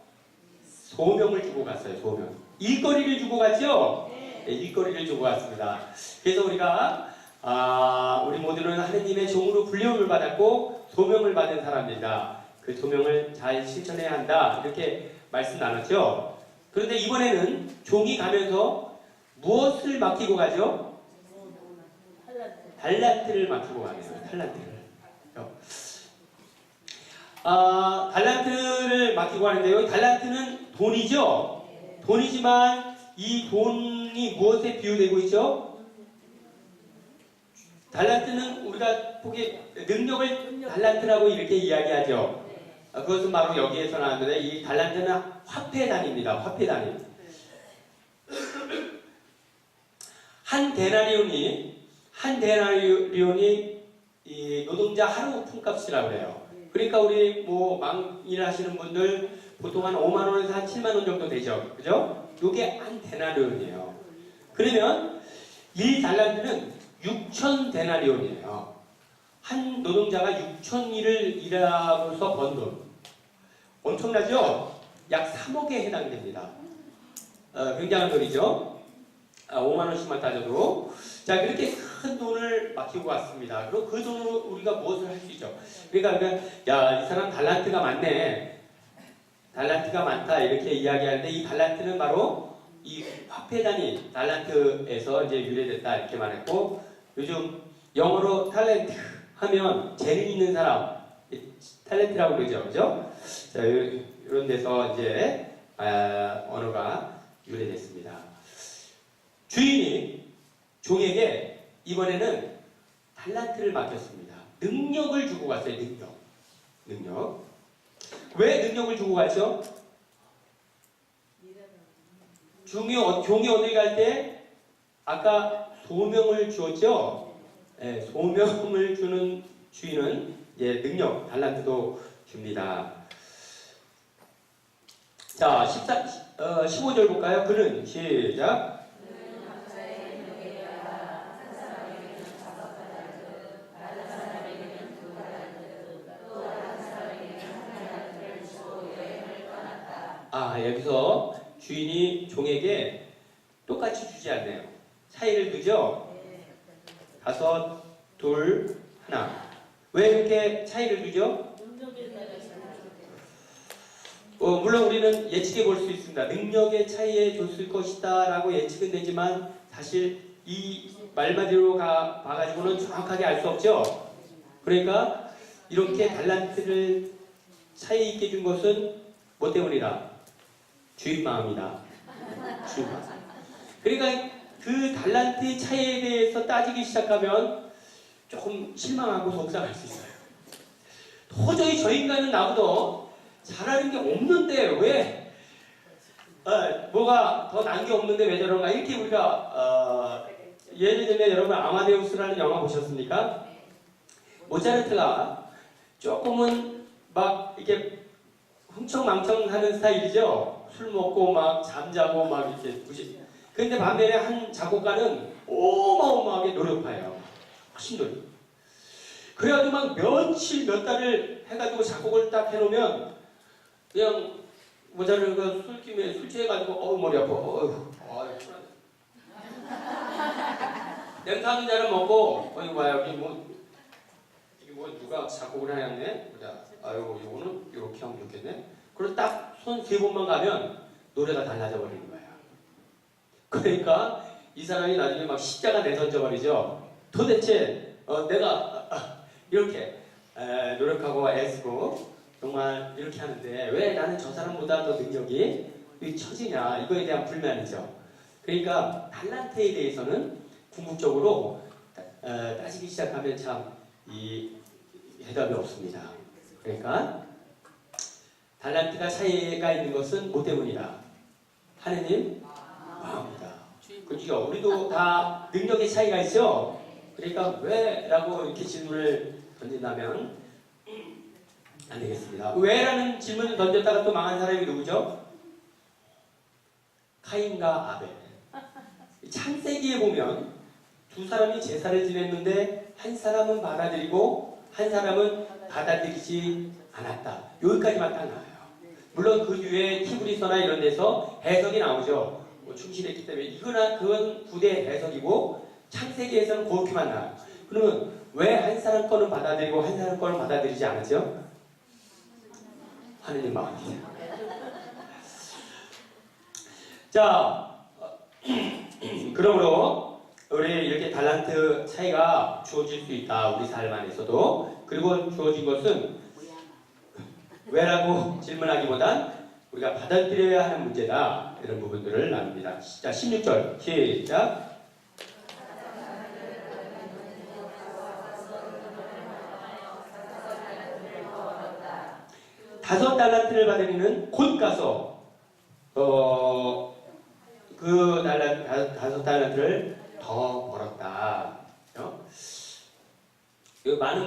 소명을 주고 갔어요. 소명. 일거리를 주고 갔죠? 네, 일거리를 주고 갔습니다. 그래서 우리가 우리 모두는 하느님의 종으로 불림을 받았고 소명을 받은 사람입니다. 그 소명을 잘 실천해야 한다. 이렇게 말씀 나눴죠. 그런데 이번에는 종이 가면서 무엇을 맡기고 가죠? 달란트를 맡기고 가네요. 달란트를. 달란트를 맡기고 가는데요. 달란트는 돈이죠. 돈이지만 이 돈이 무엇에 비유되고 있죠? 달란트는 우리가 보기 능력을 달란트라고 이렇게 이야기하죠. 그것은 바로 여기에서 나왔는데 이 달란트는 화폐 단위입니다. 화폐 단위. 한 데나리온이 이 노동자 하루 품값이라고 그래요. 그러니까 우리 뭐 망일 하시는 분들 보통 한 5만 원에서 한 7만 원 정도 되죠. 그죠? 이게 한 데나리온이에요. 그러면 1달란트는 6천 데나리온이에요. 한 노동자가 6천 일을 일하고서 번 돈. 엄청나죠? 약 3억에 해당됩니다. 굉장한 돈이죠? 5만 원씩만 따져도. 자, 그렇게 큰 돈을 맡기고 왔습니다. 그럼 그 돈으로 우리가 무엇을 할 수 있죠? 그러니까, 야, 이 사람 달란트가 많네. 달란트가 많다. 이렇게 이야기하는데 이 달란트는 바로 이 화폐 단위 달란트에서 이제 유래됐다. 이렇게 말했고 요즘 영어로 탤런트 하면 재능 있는 사람. 탤런트라고 그러죠. 그죠? 자, 이런 데서 이제 언어가 유래됐습니다. 주인이 종에게 이번에는 달란트를 맡겼습니다. 능력을 주고 갔어요. 능력. 왜 능력을 주고 갔죠? 종이 어디 갈 때 아까 소명을 주었죠? 네, 소명을 주는 주인은 이제 능력, 달란트도 줍니다. 자, 15절 볼까요? 그는 시작. 여기서 주인이 종에게 똑같이 주지 않네요. 차이를 두죠? 5, 2, 1. 왜 이렇게 차이를 두죠? 물론 우리는 예측해 볼 수 있습니다. 능력의 차이에 줬을 것이다 라고 예측은 되지만 사실 이 말마디로 봐가지고는 정확하게 알 수 없죠? 그러니까 이렇게 달란트를 차이 있게 준 것은 뭐 때문이다? 주인 마음이다. 주인 마음. 그러니까 그 달란트의 차이에 대해서 따지기 시작하면 조금 실망하고 속상할 수 있어요. 도저히 저 인간은 나보다 잘하는 게 없는데 왜 뭐가 더 난 게 없는데 왜 저런가 이렇게 우리가 예를 들면 여러분 아마데우스라는 영화 보셨습니까? 모차르트가 조금은 막 이렇게 흥청망청하는 스타일이죠. 술 먹고 막 잠자고 막 이렇게 무시. 근데 반면에 한 작곡가는 어마어마하게 노력해요. 훨씬 노력. 그래가지고 막 며칠 몇 달을 해가지고 작곡을 딱 해놓으면 그냥 모자르가 술김에 술 취해가지고 머리 아파. 냄새 한 잔을 먹고 와 여기 뭐 누가 작곡을 해놨네. 보자. 아유 이거는 이렇게 하면 좋겠네. 그리고 딱 손 세 번만 가면 노래가 달라져 버리는 거야. 그러니까 이 사람이 나중에 막 십자가 내던져 버리죠. 도대체 내가 이렇게 노력하고 애쓰고 정말 이렇게 하는데 왜 나는 저 사람보다 더 능력이 처지냐, 이거에 대한 불만이죠. 그러니까 달란트에 대해서는 궁극적으로 따지기 시작하면 참 이 해답이 없습니다. 그러니까 달란트가 차이가 있는 것은 뭐 때문이다? 하느님 마음이다. 그죠? 우리도 다 능력의 차이가 있죠? 그러니까 왜? 라고 이렇게 질문을 던진다면 안 되겠습니다. 왜라는 질문을 던졌다가 또 망한 사람이 누구죠? 카인과 아벨. 창세기에 보면 두 사람이 제사를 지냈는데 한 사람은 받아들이고 한 사람은 받아들이지 않았다. 여기까지만 딱 나와요. 물론 그 뒤에 히브리서나 이런 데서 해석이 나오죠. 충실했기 때문에 그건 구대 해석이고 창세기에서는 그렇게만 나와요. 그러면 왜 한 사람 거는 받아들이고 한 사람 거는 받아들이지 않았죠? 하느님 마음이에요. 자, 그러므로 우리 이렇게 달란트 차이가 주어질 수 있다. 우리 삶 안에서도. 그리고 주어진 것은 왜라고 질문하기보단 우리가 받아들여야 하는 문제다. 이런 부분들을 나눕니다. 자, 16절 시작. 다섯 달란트를 받은 이는 곧 가서 다섯 달란트를 더 벌었다. 많이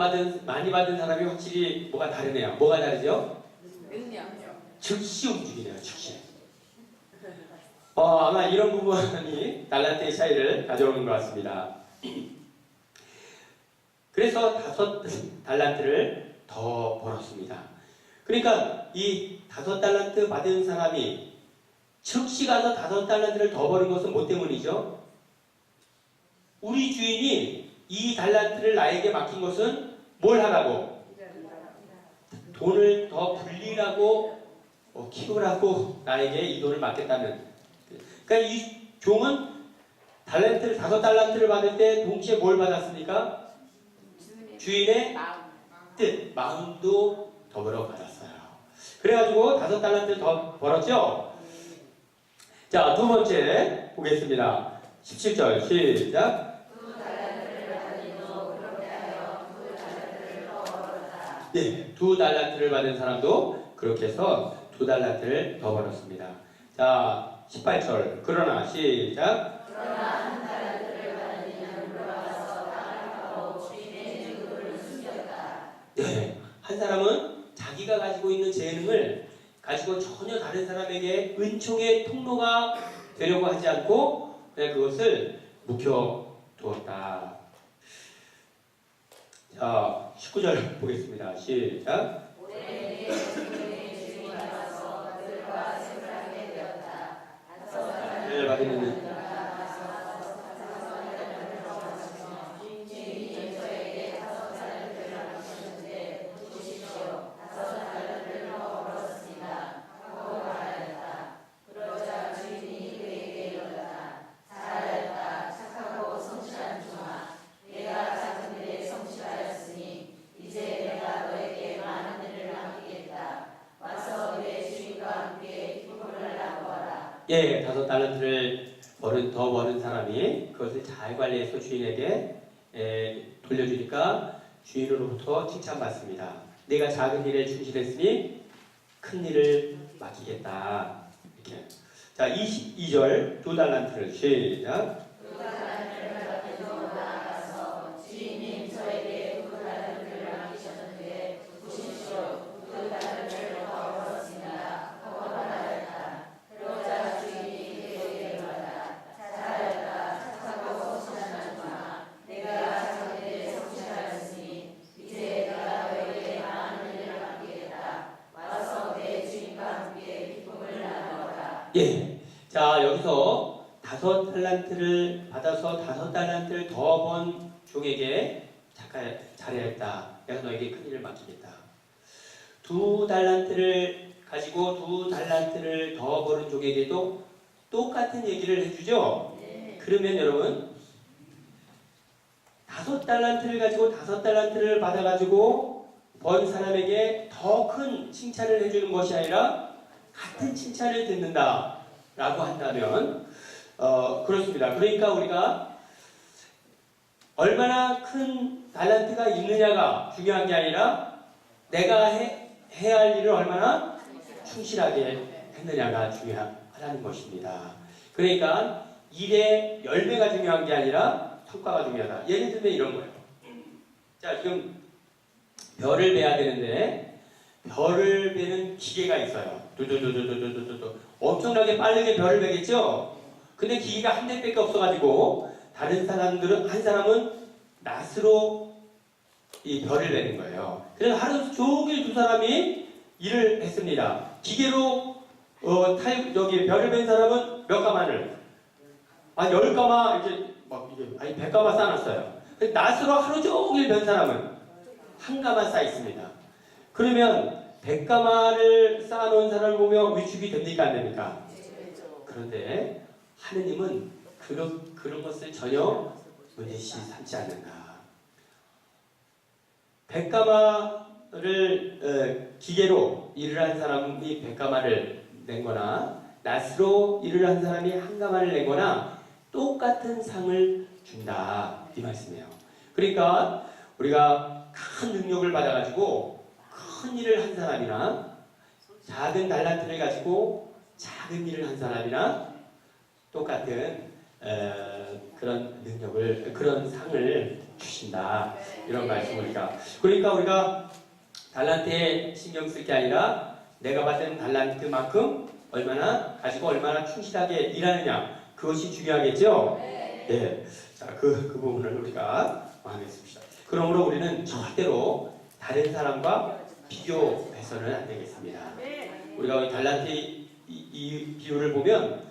받은 사람이 확실히 뭐가 다르네요. 뭐가 다르죠? 능력. 즉시 움직이네요. 즉시. 아마 이런 부분이 달란트의 차이를 가져오는 것 같습니다. 그래서 다섯 달란트를 더 벌었습니다. 그러니까 이 다섯 달란트 받은 사람이 즉시 가서 다섯 달란트를 더 버린 것은 뭐 때문이죠? 우리 주인이 이 달란트를 나에게 맡긴 것은 뭘 하라고? 돈을 더 불리라고 키우라고 나에게 이 돈을 맡겼다면. 그러니까 이 종은 다섯 달란트를 받을 때 동시에 뭘 받았습니까? 주인의 뜻, 마음도 더불어 받았어요. 그래가지고 다섯 달란트를 더 벌었죠? 자, 두 번째 보겠습니다. 17절 시작. 네, 두 달란트를 받은 사람도 그렇게 해서 두 달란트를 더 벌었습니다. 자, 18절. 그러나 시작. 그러나 한 달란트를 받은 이는 물러가서 땅을 파고 주인의 재물을 숨겼다. 네, 한 사람은 자기가 가지고 있는 재능을 가지고 전혀 다른 사람에게 은총의 통로가 되려고 하지 않고 그냥 그것을 묵혀두었다. 자, 19절 보겠습니다. 시작. 올해에 주인의 주인이 와서 그들과 생활하게 되었다. 다섯 달란트를 받은 주인이 저에게 다섯 달란트를 맡기셨는데 보십시오. 다섯 달란트를 더 벌었습니다. 하고 말하였다. 그러자 주인이 그에게 이르렀다. 잘하였다. 착하고 성실한 종아. 내가 작은 일에 성실하였으니 이제 내가 너에게 많은 일을 맡기겠다. 와서 내 주인과 함께 기쁨을 하라고 하라. 예, 다섯 달란트를 더 버는 사람이 그것을 잘 관리해서 주인에게 돌려주니까 주인으로부터 칭찬받습니다. 내가 작은 일에 충실했으니 큰 일을 맡기겠다. 이렇게. 자, 22절 두 달란트를 시작. 두 달란트를 받기로 나아가서 주인님 저에게 두 달란트를 맡기셨는데 보십시오. 두 달란트를 더 벌었습니다. 하고 말하였다. 그러자 주인이 그에게 이르렀다. 잘하였다. 착하고 성실한 종아. 내가 작은 일에 성실하였으니 이제 내가 너에게 많은 일을 맡기겠다. 와서 내 주인과 함께 기쁨을 나누어라. 예. 자, 여기서 다섯 달란트를 받아서 다섯 달란트를 더 번 종에게 잘해야겠다. 내가 너에게 큰 일을 맡기겠다. 두 달란트를 가지고 2달란트를 더 버는 종에게도 똑같은 얘기를 해주죠. 그러면 여러분 5달란트를 가지고 5달란트를 받아가지고 번 사람에게 더 큰 칭찬을 해주는 것이 아니라 같은 칭찬을 듣는다 라고 한다면 그렇습니다. 그러니까 우리가 얼마나 큰 달란트가 있느냐가 중요한 게 아니라 내가 해야 할 일을 얼마나 충실하게 했느냐가 중요하다는 것입니다. 그러니까 일의 열매가 중요한 게 아니라 성과가 중요하다. 예를 들면 이런 거예요. 자, 지금 별을 베야 되는데 별을 베는 기계가 있어요. 두두두두두두두두 엄청나게 빠르게 별을 베겠죠? 근데 기계가 한 대밖에 없어가지고 다른 사람들은 한 사람은 낫으로 이 별을 베는 거예요. 그래서 하루 종일 2사람이 일을 했습니다. 기계로 별을 벤 사람은 몇 가마를? 10가마 이렇게 막 이게 100가마 쌓아놨어요. 낫으로 하루 종일 벤 사람은 1가마 쌓여 있습니다. 그러면 100가마를 쌓아놓은 사람을 보면 위축이 됩니까 안 됩니까? 그런데 하느님은 그런 것을 전혀 문제시 삼지 않는다. 100가마를 기계로 일을 한 사람이 100가마를 낸거나 낫으로 일을 한 사람이 1가마를 낸거나 똑같은 상을 준다 이 말씀이에요. 그러니까 우리가 큰 능력을 받아가지고 큰 일을 한 사람이나 작은 달란트를 가지고 작은 일을 한 사람이나 똑같은 그런 능력을 그런 상을 주신다 이런 말씀을 그러니까 우리가 달란트에 신경 쓸 게 아니라 내가 받은 달란트만큼 얼마나 충실하게 일하느냐 그것이 중요하겠죠? 네. 자, 그 부분을 우리가 하겠습니다. 그러므로 우리는 절대로 다른 사람과 비교해서는 안 되겠습니다. 우리가 달란트 이 비유를 보면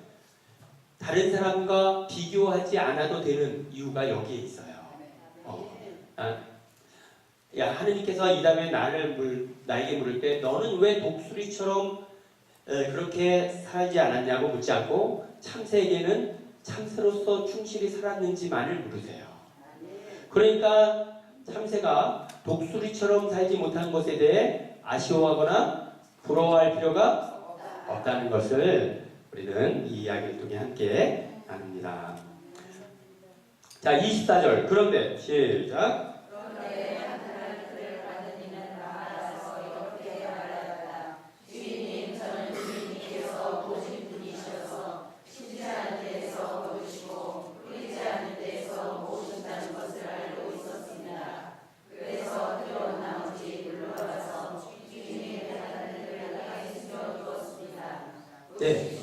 다른 사람과 비교하지 않아도 되는 이유가 여기에 있어요. 야, 하느님께서 이 다음에 나에게 물을 때 너는 왜 독수리처럼 그렇게 살지 않았냐고 묻지 않고 참새에게는 참새로서 충실히 살았는지만을 물으세요. 그러니까 참새가 독수리처럼 살지 못한 것에 대해 아쉬워하거나 부러워할 필요가 없다는 것을 우리는 이 이야기를 통해 함께 나눕니다. 자, 24절. 그런데 시작. 네,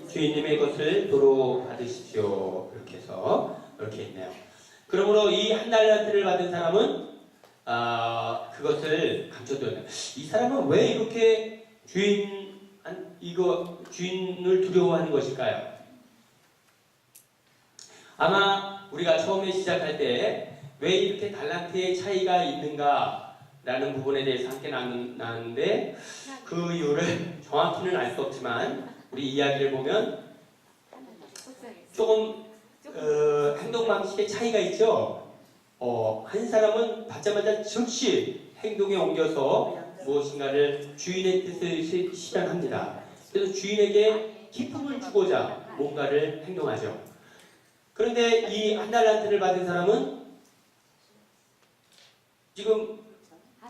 주인님의 것을 도로 받으십시오. 이렇게 해서 이렇게 있네요. 그러므로 이 1달란트를 받은 사람은 그것을 감춰두었네요. 이 사람은 왜 이렇게 주인을 두려워하는 것일까요? 아마 우리가 처음에 시작할 때 왜 이렇게 달란트의 차이가 있는가라는 부분에 대해서 함께 나눴는데 그 이유를 정확히는 알 수 없지만 우리 이야기를 보면 조금 행동 방식의 차이가 있죠. 한 사람은 받자마자 즉시 행동에 옮겨서 무엇인가를 주인의 뜻을 실현합니다. 그래서 주인에게 기쁨을 주고자 뭔가를 행동하죠. 그런데 이 1달란트를 받은 사람은 지금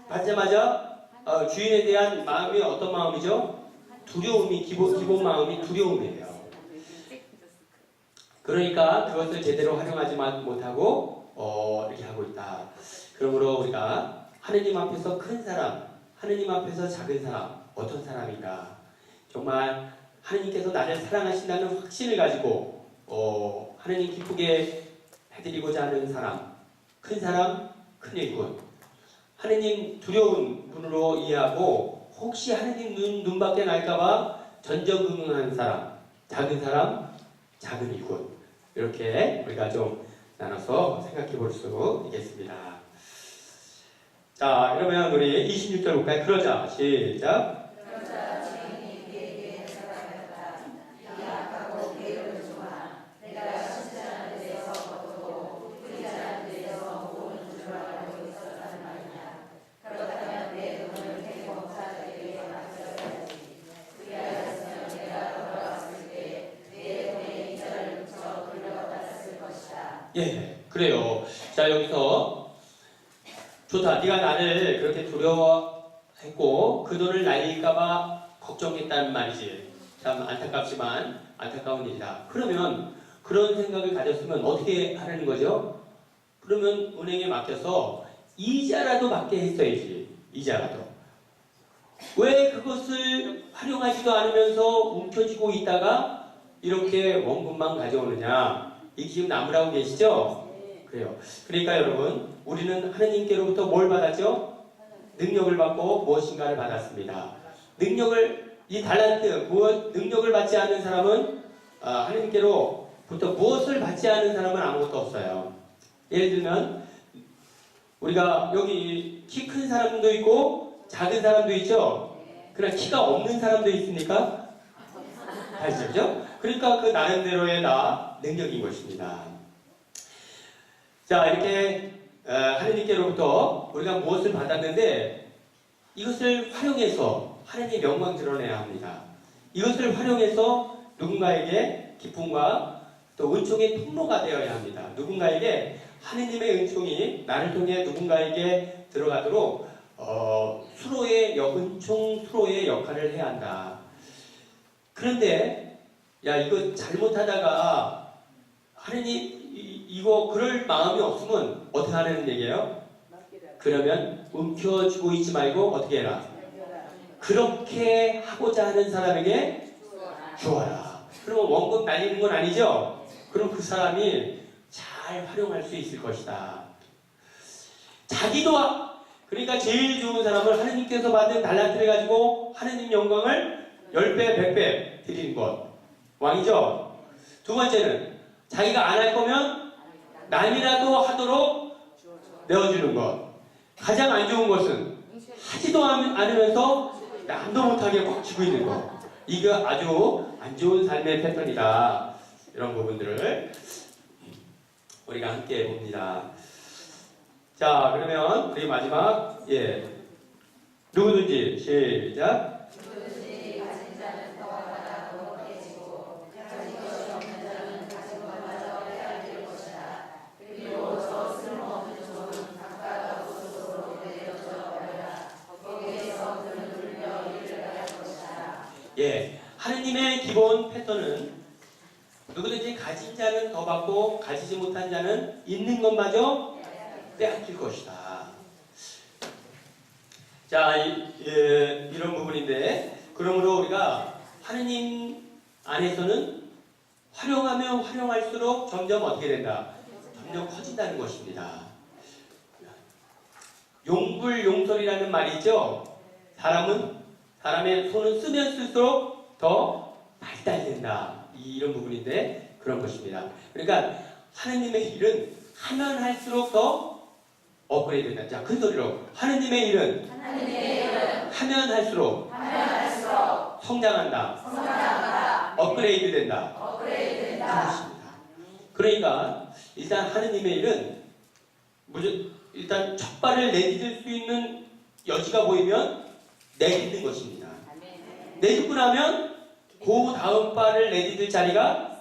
받자마자 주인에 대한 마음이 어떤 마음이죠? 두려움이 기본 마음이 두려움이에요. 그러니까 그것을 제대로 활용하지 못하고 이렇게 하고 있다. 그러므로 우리가 하느님 앞에서 큰 사람, 하느님 앞에서 작은 사람, 어떤 사람인가? 정말 하느님께서 나를 사랑하신다는 확신을 가지고 하느님 기쁘게 해드리고자 하는 사람, 큰 일꾼, 하느님 두려운 분으로 이해하고 혹시 하느님 눈 밖에 날까봐 전전긍긍하는 사람, 작은 일꾼 이렇게 우리가 좀 나눠서 생각해 볼 수 있겠습니다. 자, 그러면 우리 26절 볼까요? 그러자 시작. 예, 그래요. 자, 여기서 좋다. 네가 나를 그렇게 두려워했고 그 돈을 날릴까봐 걱정했다는 말이지. 참 안타깝지만 안타까운 일이다. 그러면 그런 생각을 가졌으면 어떻게 하라는 거죠? 그러면 은행에 맡겨서 이자라도 받게 했어야지. 이자라도. 왜 그것을 활용하지도 않으면서 움켜쥐고 있다가 이렇게 원금만 가져오느냐? 이 기분 나무라고 계시죠? 그래요. 그러니까 여러분, 우리는 하느님께로부터 뭘 받았죠? 능력을 받고 무엇인가를 받았습니다. 이 달란트, 능력을 받지 않는 사람은 하느님께로부터 무엇을 받지 않는 사람은 아무것도 없어요. 예를 들면 우리가 여기 키 큰 사람도 있고 작은 사람도 있죠. 그러나 키가 없는 사람도 있습니까? 아시죠? 그러니까 그 나름대로의 능력인 것입니다. 자, 이렇게 하느님께로부터 우리가 무엇을 받았는데 이것을 활용해서 하느님의 영광 드러내야 합니다. 이것을 활용해서 누군가에게 기쁨과 또 은총의 통로가 되어야 합니다. 누군가에게 하느님의 은총이 나를 통해 누군가에게 들어가도록 은총 수로의 역할을 해야 한다. 그런데 야, 이거 잘못하다가 하느님 이거 그럴 마음이 없으면 어떻게 하라는 얘기예요? 그러면 움켜쥐고 있지 말고 어떻게 해라? 그렇게 하고자 하는 사람에게 주어라. 그러면 원금 날리는 건 아니죠? 그럼 그 사람이 잘 활용할 수 있을 것이다. 그러니까 제일 좋은 사람은 하느님께서 받은 달란트를 가지고 하느님 영광을 10배, 100배 드리는 것. 왕이죠? 두 번째는 자기가 안 할 거면 남이라도 하도록 내어주는 것. 가장 안 좋은 것은 하지도 않으면서 남도 못하게 꽉 쥐고 있는 것. 이거 아주 안 좋은 삶의 패턴이다. 이런 부분들을 우리가 함께 봅니다. 자, 그러면 우리 마지막 누구든지 시작. 누구든지 가진 자는 더 받아 더 더해지고 가진 것이 없는 자는 가진 것마저 빼앗길 것이다. 그리고 저 쓸모없는 종은 각각 곳으로 내려져 버려라. 거기에서 그는 울며 이를 할 것이다. 하느님의 기본 패턴은 누구든지 가진 자는 더 받고 가지지 못한 자는 있는 것마저 빼앗길 것이다. 자, 이런 부분인데, 그러므로 우리가 하느님 안에서는 활용하면 활용할수록 점점 어떻게 된다? 점점 커진다는 것입니다. 용불용설이라는 말이 있죠? 사람의 손은 쓰면 쓸수록 더 발달된다. 이런 부분인데, 그런 것입니다. 그러니까 하느님의 일은 하면 할수록 더 업그레이드 된다. 자, 큰 소리로. 하느님의 일은 하면 할수록 성장한다. 업그레이드 된다. 그것입니다. 그러니까 일단 하느님의 일은 일단 첫 발을 내딛을 수 있는 여지가 보이면 내딛는 것입니다. 내딛고 나면 그 다음 발을 내딛을 자리가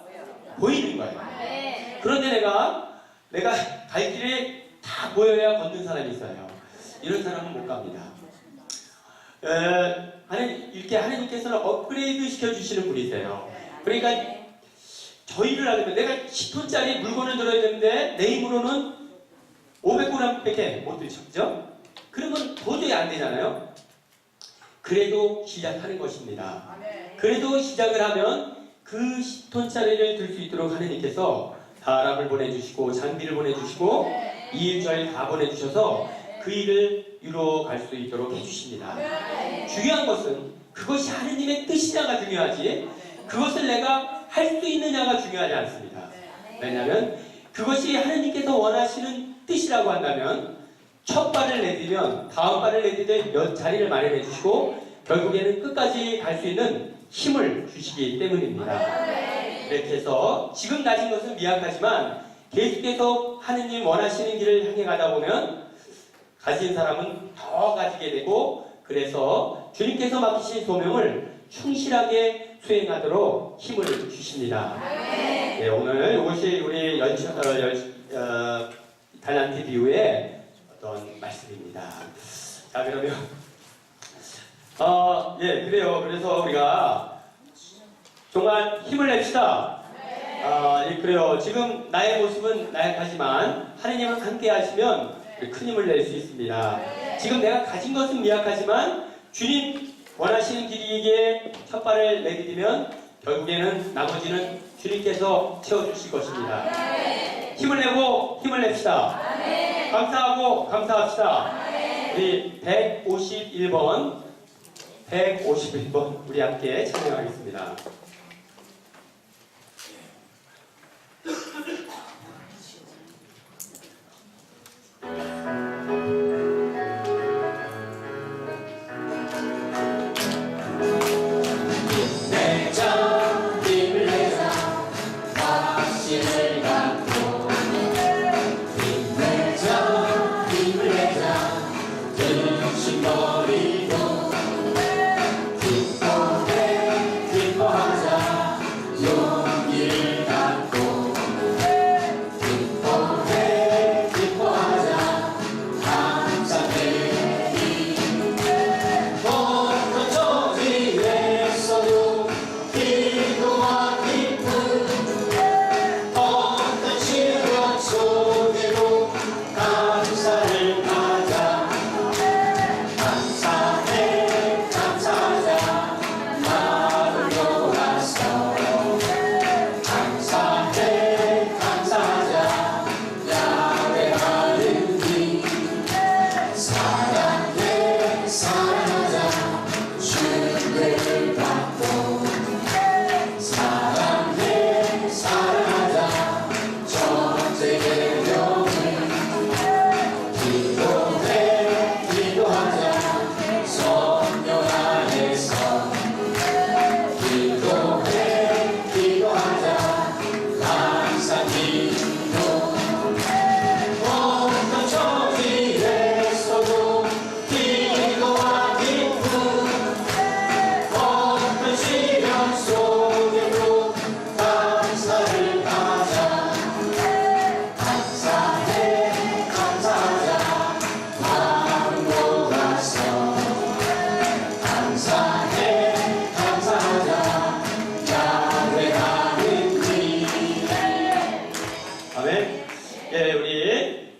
보이는 거예요. 그런데 내가 갈 길에 다 보여야 걷는 사람이 있어요. 이런 사람은 못 갑니다. 이렇게 하느님께서는 업그레이드 시켜주시는 분이세요. 그러니까 저희를 하려면 내가 10톤짜리 물건을 들어야 되는데 내 힘으로는 500g밖에 못 들죠? 그러면 도저히 안 되잖아요. 그래도 시작하는 것입니다. 그래도 시작을 하면 그 10톤짜리를 들 수 있도록 하느님께서 사람을 보내주시고 장비를 보내주시고 이 일 저 일 다 보내주셔서 그 일을 이루어갈 수 있도록 해주십니다. 중요한 것은 그것이 하느님의 뜻이냐가 중요하지 그것을 내가 할 수 있느냐가 중요하지 않습니다. 왜냐하면 그것이 하느님께서 원하시는 뜻이라고 한다면 첫 발을 내딛으면 다음 발을 내딛을 몇 자리를 마련해 주시고 결국에는 끝까지 갈 수 있는 힘을 주시기 때문입니다. 이렇게 해서 지금 가진 것은 미약하지만 계속해서 하느님 원하시는 길을 향해 가다 보면 가진 사람은 더 가지게 되고 그래서 주님께서 맡기신 소명을 충실하게 수행하도록 힘을 주십니다. 네, 오늘 이것이 우리 달란트 비유의 어떤 말씀입니다. 자, 그러면 예, 그래요. 그래서 우리가 정말 힘을 냅시다. 예, 그래요. 지금 나의 모습은 나약하지만 하느님은 함께 하시면 큰 힘을 낼 수 있습니다. 지금 내가 가진 것은 미약하지만 주님 원하시는 길이기에 첫 발을 내디디면 결국에는 나머지는 주님께서 채워주실 것입니다. 힘을 내고 힘을 냅시다. 감사하고 감사합시다. 우리 151번 우리 함께 찬양하겠습니다.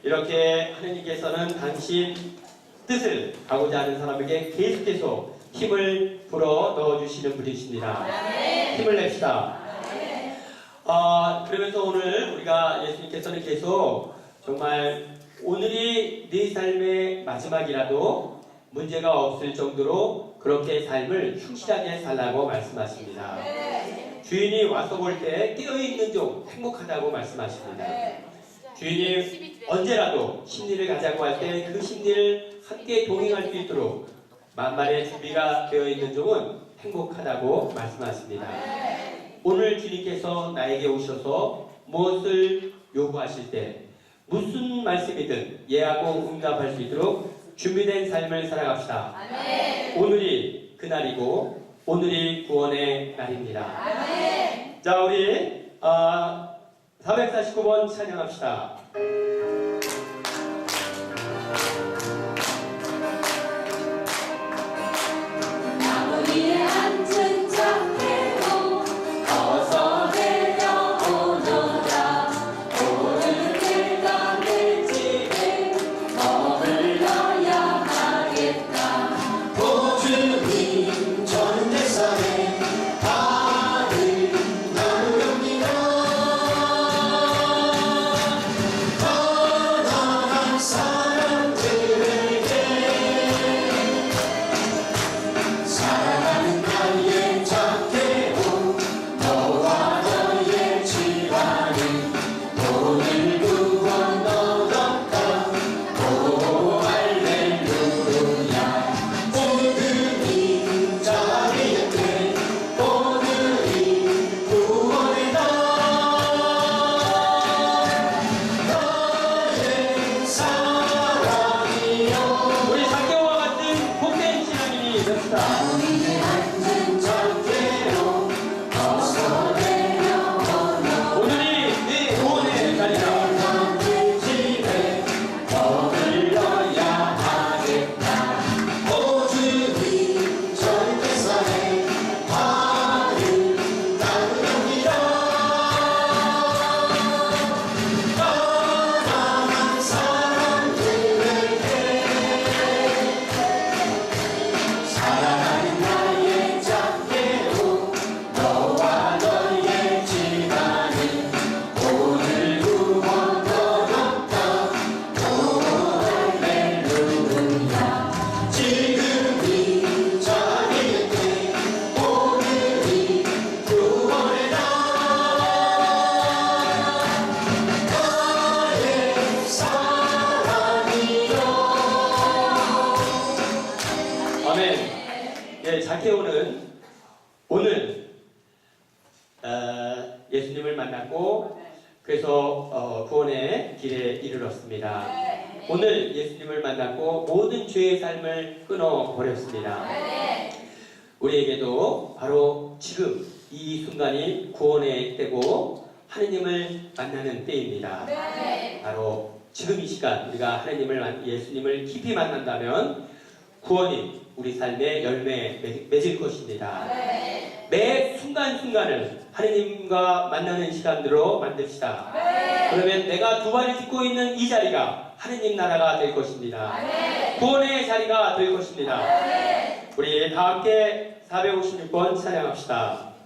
이렇게 하느님께서는 당신 뜻을 가고자 하는 사람에게 계속해서 힘을 불어 넣어주시는 분이십니다. 힘을 냅시다. 그러면서 오늘 우리가 예수님께서는 계속 정말 오늘이 네 삶의 마지막이라도 문제가 없을 정도로 그렇게 삶을 충실하게 살라고 말씀하십니다. 주인이 와서 볼 때 깨어있는 종 행복하다고 말씀하십니다. 주인이 언제라도 심리를 가자고 할 때 그 심리를 함께 동행할 수 있도록 만반의 준비가 되어 있는 종은 행복하다고 말씀하십니다. 오늘 주님께서 나에게 오셔서 무엇을 요구하실 때 무슨 말씀이든 예하고 응답할 수 있도록 준비된 삶을 살아갑시다. 오늘이 그날이고 오늘이 구원의 날입니다. 자, 우리 449번 찬양합시다. 오늘 예수님을 만났고 그래서 구원의 길에 이르렀습니다. 오늘 예수님을 만났고 모든 죄의 삶을 끊어버렸습니다. 우리에게도 바로 지금 이 순간이 구원의 때고 하느님을 만나는 때입니다. 바로 지금 이 시간 우리가 예수님을 깊이 만난다면 구원이 우리 삶의 열매에 맺을 것입니다. 매 순간순간을 하느님과 만나는 시간으로 만듭시다. 그러면 내가 두 발을 딛고 있는 이 자리가 하느님 나라가 될 것입니다. 구원의 자리가 될 것입니다. 우리 다 함께 456번 찬양합시다.